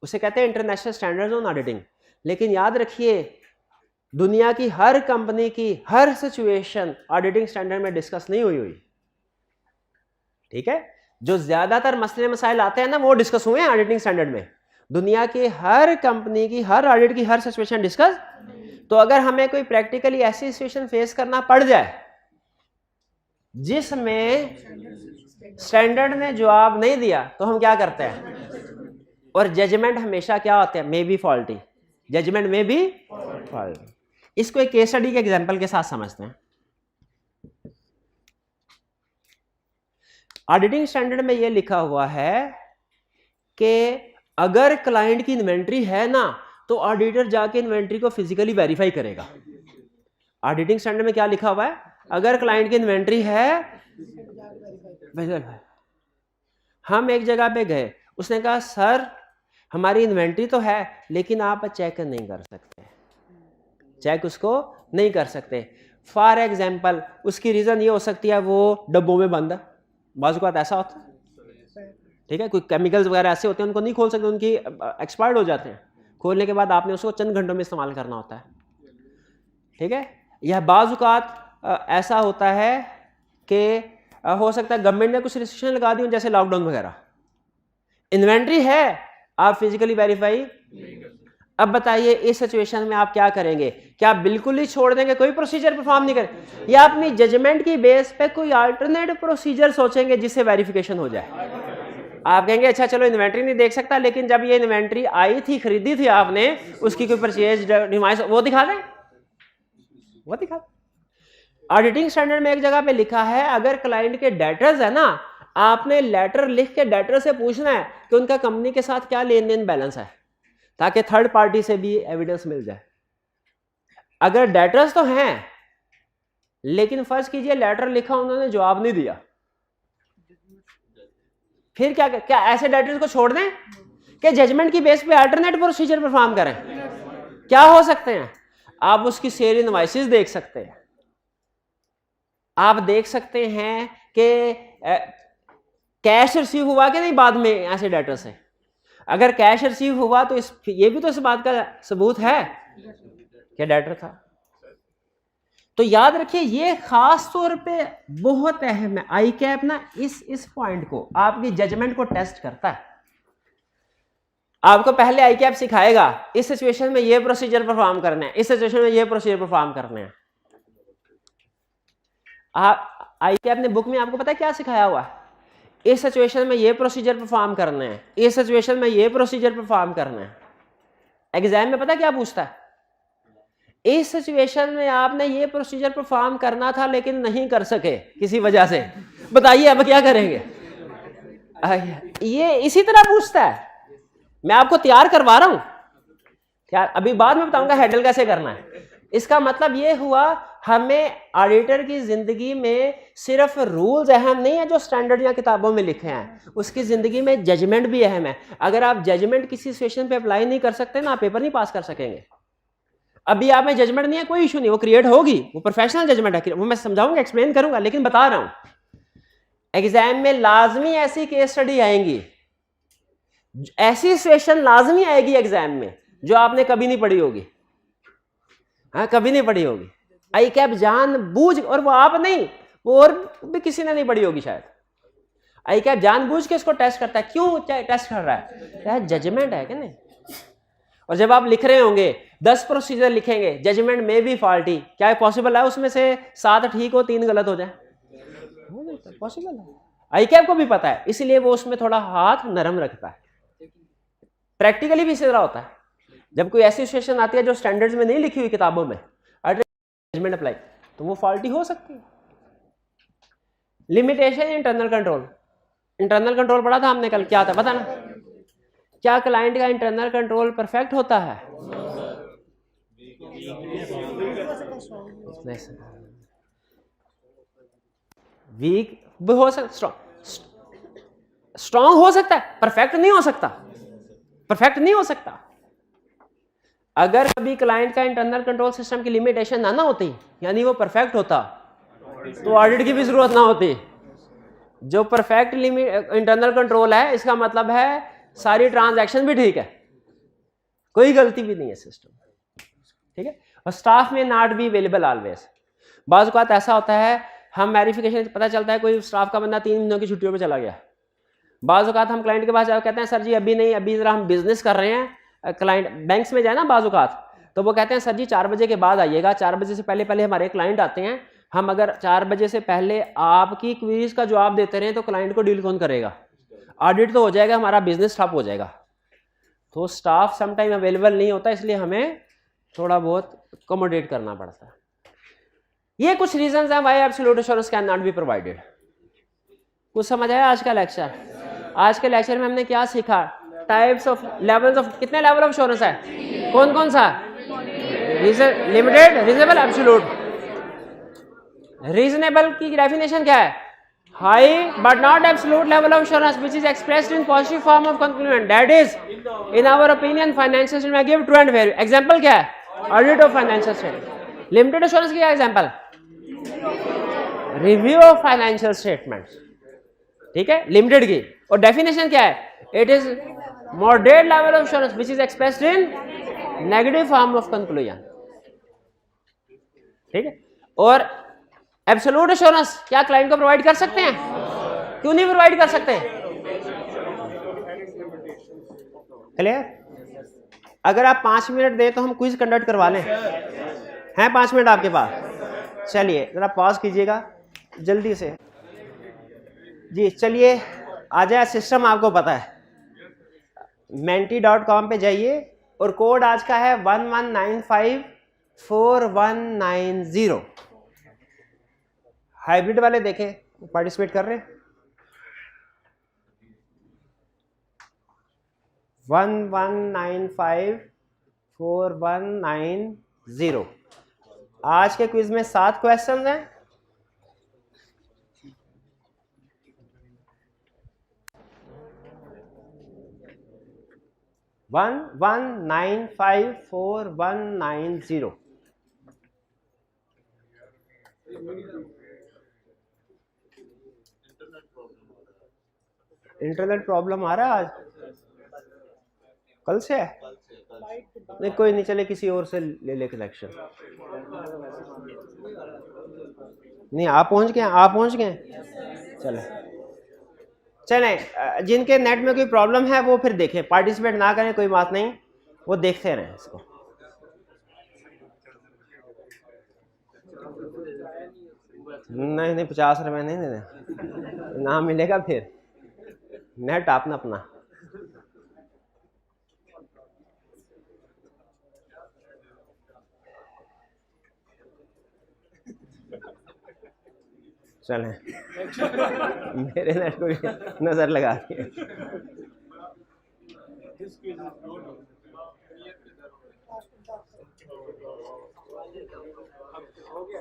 A: उसे कहते हैं इंटरनेशनल स्टैंडर्ड्स ऑन ऑडिटिंग। लेकिन याद रखिए, दुनिया की हर कंपनी की हर सिचुएशन ऑडिटिंग स्टैंडर्ड में डिस्कस नहीं हुई। ठीक है, जो ज्यादातर मसले मसाइल आते हैं ना, वो डिस्कस हुए हैं ऑडिटिंग स्टैंडर्ड में। दुनिया की हर कंपनी की हर ऑडिट की हर सिचुएशन डिस्कस। तो अगर हमें कोई प्रैक्टिकली ऐसी सिचुएशन फेस करना पड़ जाए जिसमें स्टैंडर्ड ने जवाब नहीं दिया, तो हम क्या करते हैं? और जजमेंट हमेशा क्या होते हैं? May be faulty. जजमेंट में भी फॉल्टी। इसको एक केस स्टडी के एग्जांपल के साथ समझते हैं। ऑडिटिंग स्टैंडर्ड में यह लिखा हुआ है कि अगर क्लाइंट की इन्वेंट्री है ना, तो ऑडिटर जाके इन्वेंट्री को फिजिकली वेरीफाई करेगा। ऑडिटिंग स्टैंडर्ड में क्या लिखा हुआ है? अगर क्लाइंट की इन्वेंट्री है, हम एक जगह पे गए, उसने कहा सर हमारी इन्वेंट्री तो है लेकिन आप चेक नहीं कर सकते, चेक उसको नहीं कर सकते। फॉर एग्जाम्पल उसकी रीज़न ये हो सकती है वो डब्बों में बंद है, बाजू का ऐसा होता है, ठीक है, कोई केमिकल्स वगैरह ऐसे होते हैं उनको नहीं खोल सकते, उनकी एक्सपायर्ड हो जाते हैं, खोलने के बाद आपने उसको चंद घंटों में इस्तेमाल करना होता है, ठीक है। यह बाजुकात ऐसा होता है कि हो सकता है गवर्नमेंट ने कुछ रिस्ट्रिक्शन लगा दी जैसे लॉकडाउन वगैरह, इन्वेंट्री है आप फिजिकली वेरीफाई। अब बताइए इस सिचुएशन में आप क्या करेंगे? क्या आप बिल्कुल ही छोड़ देंगे, कोई प्रोसीजर परफॉर्म नहीं करें, या अपनी जजमेंट की बेस पे कोई अल्टरनेट प्रोसीजर सोचेंगे जिससे वेरिफिकेशन हो जाए? आप कहेंगे अच्छा चलो इन्वेंट्री नहीं देख सकता, लेकिन जब ये इन्वेंट्री आई थी, खरीदी थी आपने, उसकी कोई परचेज डिवाइस वो दिखा दें, वो दिखा। ऑडिटिंग स्टैंडर्ड में एक जगह पे लिखा है अगर क्लाइंट के डेटर्स है ना, आपने लेटर लिख के डेटर से पूछना है कि उनका कंपनी के साथ क्या लेन देन बैलेंस है, ताकि थर्ड पार्टी से भी एविडेंस मिल जाए। अगर डेटर्स तो हैं लेकिन फर्ज कीजिए लेटर लिखा उन्होंने जवाब नहीं दिया, फिर क्या ऐसे डेटर्स को छोड़ दें कि जजमेंट की बेस पे अल्टरनेट प्रोसीजर परफॉर्म करें? क्या हो सकते हैं? आप उसकी सेल इनवॉइसेस देख सकते हैं, आप देख सकते हैं कि कैश रिसीव हुआ कि नहीं बाद में ऐसे डेटर से। अगर कैश रिसीव हुआ तो ये भी तो इस बात का सबूत है कि डेटर था। तो याद रखिए ये खास तौर पे बहुत अहम है। आई कैप ना इस पॉइंट को, आपकी जजमेंट को टेस्ट करता है। आपको पहले आई कैप सिखाएगा इस सिचुएशन में ये प्रोसीजर परफॉर्म करना है, इस सिचुएशन में ये प्रोसीजर परफॉर्म करना है। आई कैप ने बुक में आपको पता है क्या सिखाया हुआ है? इस सिचुएशन में ये प्रोसीजर परफॉर्म करना है, इस सिचुएशन में ये प्रोसीजर परफॉर्म करना है। एग्जाम में पता क्या पूछता है? इस सिचुएशन में आपने ये प्रोसीजर परफॉर्म करना था लेकिन नहीं कर सके किसी वजह से, बताइए अब क्या करेंगे? ये इसी तरह पूछता है। मैं आपको तैयार करवा रहा हूं, यार अभी बाद में बताऊंगा हैंडल कैसे करना है। इसका मतलब ये हुआ हमें ऑडिटर की जिंदगी में सिर्फ रूल्स अहम नहीं है जो स्टैंडर्ड या किताबों में लिखे हैं, उसकी जिंदगी में जजमेंट भी अहम है। अगर आप जजमेंट किसी सिचुएशन पे अप्लाई नहीं कर सकते ना, आप पेपर नहीं पास कर सकेंगे। अभी आप में जजमेंट नहीं है, कोई इशू नहीं, वो क्रिएट होगी, वो प्रोफेशनल जजमेंट है, वो मैं समझाऊंगा, एक्सप्लेन करूंगा, लेकिन बता रहा हूं एग्जाम में लाजमी ऐसी केस स्टडी आएंगी, ऐसी सिचुएशन लाजमी आएगी एग्जाम में जो आपने कभी नहीं पढ़ी होगी। हाँ, कभी नहीं पढ़ी होगी। आई कैप जान बूझ, और वो आप नहीं, वो और भी किसी ने नहीं पढ़ी होगी शायद। आई कैप जान बूझ के इसको टेस्ट करता है। क्यों टेस्ट कर रहा है? जजमेंट है कि नहीं। और जब आप लिख रहे होंगे 10 प्रोसीजर लिखेंगे, जजमेंट में भी फॉल्टी, क्या पॉसिबल है उसमें से 7 ठीक हो 3 गलत हो जाए? पॉसिबल है। आई कैप को भी पता है, इसलिए वो उसमें थोड़ा हाथ नरम रखता है। प्रैक्टिकली भी इसी तरह होता है। जब कोई ऐसी सिचुएशन आती है जो स्टैंडर्ड्स में नहीं लिखी हुई किताबों में, जजमेंट अप्लाई, तो वो फॉल्टी हो सकती है। Limitation internal control, internal control पढ़ा था हमने कल, क्या था पता ना? क्या क्लाइंट का इंटरनल कंट्रोल परफेक्ट होता है? वीक भी हो सकता, स्ट्रॉन्ग हो सकता है, परफेक्ट नहीं हो सकता, परफेक्ट नहीं हो सकता। अगर कभी क्लाइंट का इंटरनल कंट्रोल सिस्टम की लिमिटेशन ना होती, यानी वो परफेक्ट होता, तो ऑडिट की भी जरूरत ना होती। जो परफेक्ट इंटरनल कंट्रोल है, इसका मतलब है सारी ट्रांजैक्शन भी ठीक है, कोई गलती भी नहीं है सिस्टम, ठीक है। और स्टाफ में नॉट बी अवेलेबल ऑलवेज। बाज़ औक़ात ऐसा होता है, हम वेरिफिकेशन पता चलता है कोई स्टाफ का बंदा 3 महीनों की छुट्टियों पे चला गया। बाज़ औक़ात हम क्लाइंट के पास जाकर कहते हैं सर जी अभी नहीं, अभी जरा हम बिजनेस कर रहे हैं। क्लाइंट बैंक्स में जाए ना बाज़ औक़ात, तो वो कहते हैं सर जी 4 बजे के बाद आइएगा, 4 बजे से पहले हमारे क्लाइंट आते हैं, हम अगर 4 बजे से पहले आपकी क्वीरीज का जवाब देते रहे तो क्लाइंट को डील कौन करेगा? ऑडिट तो हो जाएगा, हमारा बिजनेस ठप हो जाएगा। तो स्टाफ समटाइम अवेलेबल नहीं होता, इसलिए हमें थोड़ा बहुत अकोमोडेट करना पड़ता है। ये कुछ रीजंस हैं why absolute assurance can not be provided. कुछ समझ आया आज का लेक्चर? आज के लेक्चर में हमने क्या सीखा? टाइप्स ऑफ लेवल्स ऑफ, कितने लेवल ऑफ एश्योरेंस है? कौन कौन सा? Limited, reasonable, absolute. रीजनेबल की डेफिनेशन क्या है? high but not absolute level of assurance which is expressed in positive form of conclusion, that is in our opinion financial statement may give true and fair. Example क्या है? Audit of financial statement. Limited assurance की क्या example? Review of financial statements. ठीक है, limited की. और definition क्या है? It is moderate level of assurance which is expressed in negative form of conclusion. ठीक है. और एब्सोल्यूट एश्योरेंस क्या क्लाइंट को प्रोवाइड कर सकते हैं? क्यों नहीं प्रोवाइड कर सकते? क्लियर? अगर आप 5 मिनट दें तो हम क्विज कंडक्ट करवा लें. हैं 5 मिनट आपके पास? चलिए जरा पॉज कीजिएगा जल्दी से जी. चलिए आ जाए. सिस्टम आपको पता है, menti.com पे जाइए और कोड आज का है 11954190. हाइब्रिड वाले देखें पार्टिसिपेट कर रहे हैं. 11954190. आज के क्विज में 7 क्वेश्चन हैं. वन 1954190. इंटरनेट प्रॉब्लम आ रहा है आज? कल से है? नहीं कोई नहीं, चले किसी और से ले कलेक्शन. नहीं आप पहुंच गए? आप पहुंच गए? चले जिनके नेट में कोई प्रॉब्लम है वो फिर देखें, पार्टिसिपेट ना करें कोई बात नहीं, वो देखते रहें इसको. नहीं 50 रुपए नहीं देने, ना मिलेगा फिर. नेट आपने अपना. चलें मेरे नेट को नजर लगा दिए.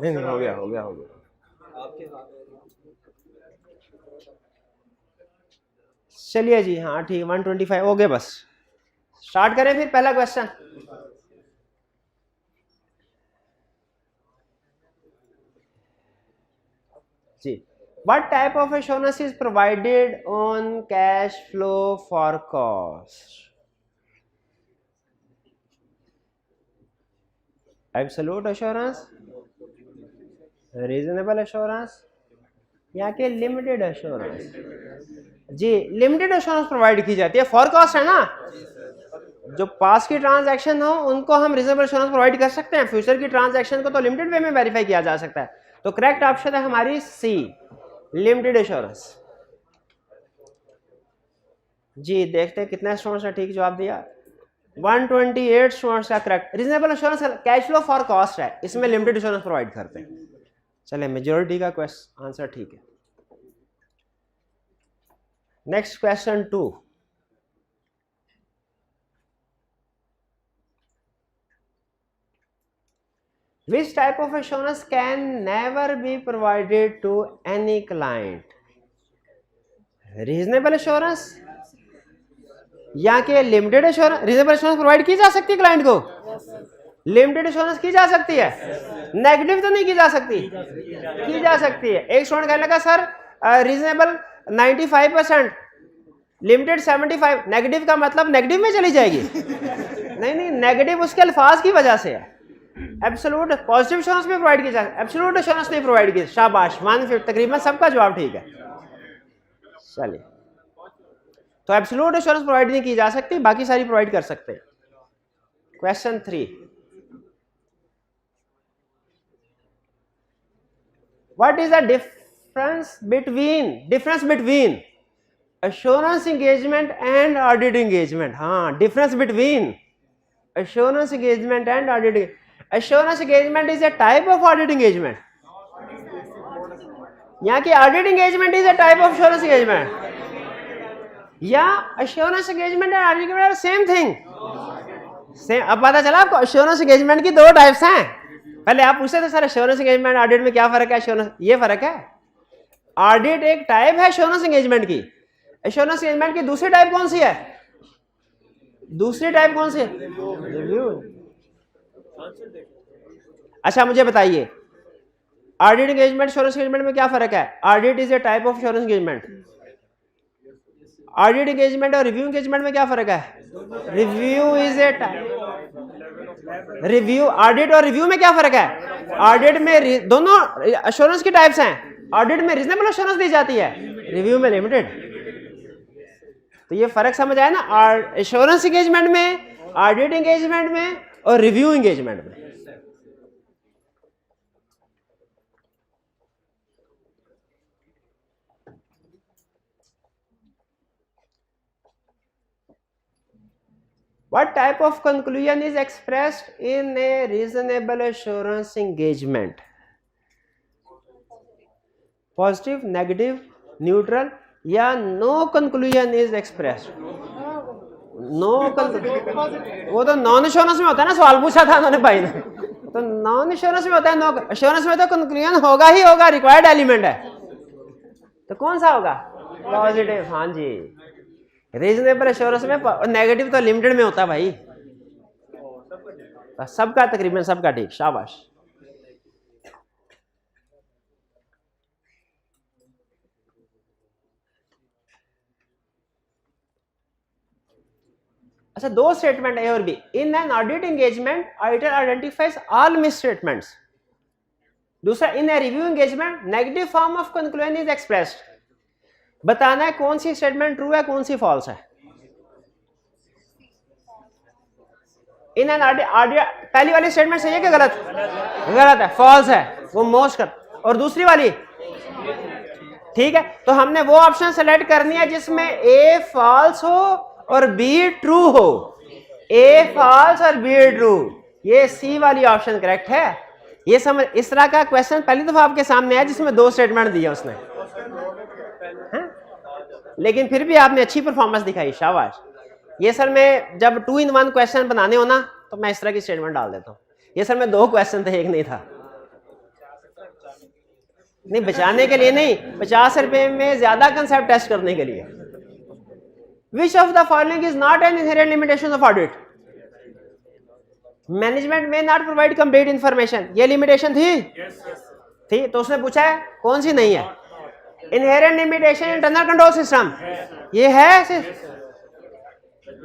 A: नहीं हो गया. चलिए जी. हाँ ठीक, 125 हो गए. बस स्टार्ट करें फिर. पहला क्वेश्चन जी. What type of assurance is provided on cash flow forecast? Absolute assurance, reasonable assurance या कि लिमिटेड एश्योरेंस? जी लिमिटेड एश्योरेंस प्रोवाइड की जाती है. फोरकास्ट है ना, जो पास की ट्रांजैक्शन हो उनको हम रीजनेबल एश्योरेंस प्रोवाइड कर सकते हैं. फ्यूचर की ट्रांजैक्शन को तो लिमिटेड वे में वेरीफाई किया जा सकता है. तो करेक्ट ऑप्शन है हमारी सी, लिमिटेड एश्योरेंस. जी देखते हैं कितने स्टूडेंट्स ने ठीक जवाब दिया. 128 स्टूडेंट्स का correct. Reasonable assurance cash flow for cost है, इसमें लिमिटेड एश्योरेंस प्रोवाइड करते हैं. चले मेजॉरिटी का क्वेश्चन आंसर ठीक है. Next question 2. Which type of assurance can never be provided to any client? Reasonable assurance या कि limited assurance? Reasonable assurance provide की जा सकती है क्लाइंट को. लिमिटेड एश्योरेंस की जा सकती है, नेगेटिव तो नहीं की जा सकती. की जा सकती है. एक स्टूडेंट कहने लगा सर रीजनेबल 95%, लिमिटेड 75. नेगेटिव का मतलब नेगेटिव में चली जाएगी? नहीं नेगेटिव उसके अल्फाज की वजह से है. एब्सोल्यूट पॉजिटिव एश्योरेंस भी प्रोवाइड की जाए, एब्सोल्यूट एश्योरेंस नहीं प्रोवाइड की. शाबाश, 150 तकरीबन सबका जवाब ठीक है. चलिए तो एब्सोल्यूट एश्योरेंस प्रोवाइड नहीं की जा सकती, बाकी सारी प्रोवाइड कर सकते हैं. Question 3. What is the difference between assurance engagement and audit engagement? हाँ, difference between assurance engagement and audit. Assurance engagement is a type of audit engagement. यहाँ की audit engagement is a type of assurance engagement. या assurance engagement and audit engagement are same thing. अब पता चला आपको assurance engagement की 2 types हैं. पहले आप पूछते थे सर assurance engagement audit में क्या फर्क है? assurance ये फर्क है. ऑडिट एक टाइप है एश्योरेंस एंगेजमेंट की। एश्योरेंस एंगेजमेंट की दूसरी टाइप कौन सी है? दूसरी टाइप कौन सी है? रिव्यू। अच्छा मुझे बताइए, ऑडिट एंगेजमेंट एश्योरेंस एंगेजमेंट में क्या फर्क है? Audit is a type of assurance engagement. Audit engagement और रिव्यू एंगेजमेंट में क्या फर्क है? Review is a type. Review, audit और रिव्यू में क्या फर्क है? ऑडिट में दोनों एश्योरेंस की टाइप्स हैं। ऑडिट में रीजनेबल एश्योरेंस दी जाती है, रिव्यू में लिमिटेड। तो ये फर्क समझ आया ना, एश्योरेंस एंगेजमेंट में, ऑडिट एंगेजमेंट में और रिव्यू एंगेजमेंट में। What type of conclusion is expressed in a reasonable assurance engagement? Positive, negative, neutral या no conclusion is expressed? No conclusion। वो तो नॉन एश्योरेंस में होता है ना, सवाल पूछा था उन्होंने भाई ने, तो नॉन एश्योरेंस में होता है। नो एश्योरेंस में तो कंक्लूजन होगा ही होगा, रिक्वायर्ड एलिमेंट है। तो कौन सा होगा? पॉजिटिव। हाँ जी, रीजनेबल एश्योरेंस में। नेगेटिव तो लिमिटेड में होता है भाई, सबका तकरीबन सबका ठीक। शाबाश। अच्छा, दो स्टेटमेंट ए और B. In an audit engagement auditor identifies all misstatements. दूसरा, in a review engagement negative form of conclusion is expressed. बताना है कौन सी स्टेटमेंट ट्रू है, कौन सी फॉल्स है। इन एन ऑडिट, पहली वाली स्टेटमेंट सही है कि गलत? गलत है, फॉल्स है, वो मोस्ट कर। और दूसरी वाली ठीक है। तो हमने वो ऑप्शन सेलेक्ट करनी है जिसमें ए फॉल्स हो और बी ट्रू हो। ए फॉल्स और बी ट्रू, ये सी वाली ऑप्शन करेक्ट है। ये समझ, इस तरह का क्वेश्चन पहली दफा आपके सामने है जिसमें दो स्टेटमेंट दिया उसने, है? लेकिन फिर भी आपने अच्छी परफॉर्मेंस दिखाई, शाबाश। ये सर मैं जब 2 in 1 क्वेश्चन बनाने हो ना तो मैं इस तरह की स्टेटमेंट डाल देता हूँ। ये सर में 2 क्वेश्चन थे, एक नहीं था। नहीं, बचाने के लिए नहीं, 50 रुपए में ज्यादा कंसेप्ट टेस्ट करने के लिए। Which of the following is not an inherent limitation of audit? Management may not provide complete information। ये लिमिटेशन थी? थी। तो उसने पूछा है कौन सी नहीं है? Inherent limitation internal control system, ये है।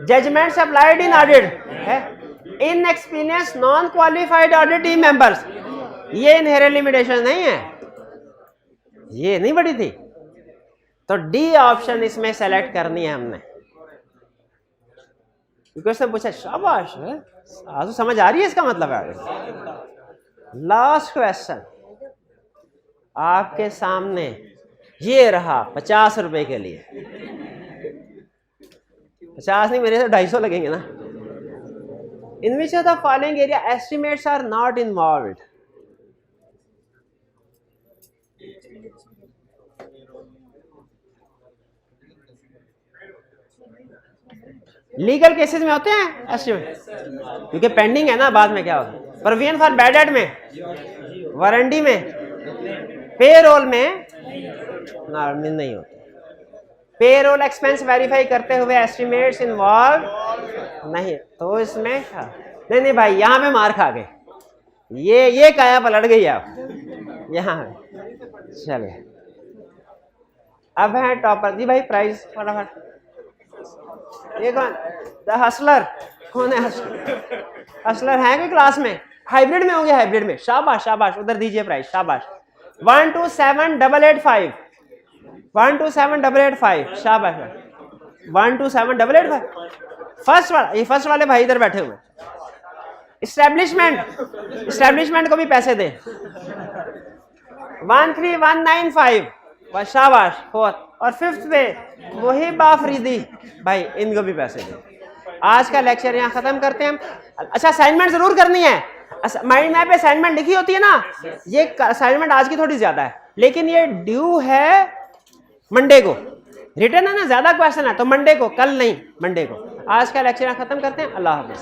A: Judgments applied in audit है। Inexperienced non qualified audit team members, ये inherent limitation नहीं है, ये नहीं बड़ी थी। तो डी ऑप्शन इसमें सेलेक्ट करनी है हमने, क्योंकि उसने पूछा। शाबाश, आजू समझ आ रही है इसका मतलब है। लास्ट क्वेश्चन आपके सामने ये रहा 50 रुपए के लिए। 50 नहीं, मेरे से 250 लगेंगे ना। In which of the following area estimates are not involved? Legal cases में होते हैं एस्टिमेट, क्योंकि पेंडिंग है ना, बाद में क्या होगा। प्रोविजन फॉर बैड डेट में, वारंटी में, पेरोल में नहीं होते। पेरोल एक्सपेंस वेरीफाई करते हुए एस्टिमेट्स इन्वॉल्व नहीं। तो इसमें नहीं भाई, यहां पे मार खा गए, ये काया पलट गई आप यहां। चलिए अब है टॉपर जी भाई, प्राइस फटाफट। ये कौन? The Hustler. कौन है हसलर? हसलर है कोई क्लास में? हाइब्रिड में होंगे, हाइब्रिड में। शाबाश शाबाश, उधर दीजिए प्राइस, शाबाश। 127,885, 127,885, शाबाश। 127,885 फर्स्ट वाला, ये फर्स्ट वाले भाई इधर बैठे हुए। इस्टेब्लिशमेंट को भी पैसे दे। 13195, शाबाश। फोर्थ और फिफ्थ पे वही बाफरीदी भाई, इनको भी पैसे दे। आज का लेक्चर यहाँ खत्म करते हैं हम। अच्छा, असाइनमेंट जरूर करनी है। माइंड मैप पे असाइनमेंट लिखी होती है ना, ये असाइनमेंट आज की थोड़ी ज्यादा है, लेकिन ये ड्यू है मंडे को। रिटर्न है ना, ज्यादा क्वेश्चन है तो मंडे को, कल नहीं, मंडे को। आज का लेक्चर यहाँ खत्म करते हैं। अल्लाह हाफिज।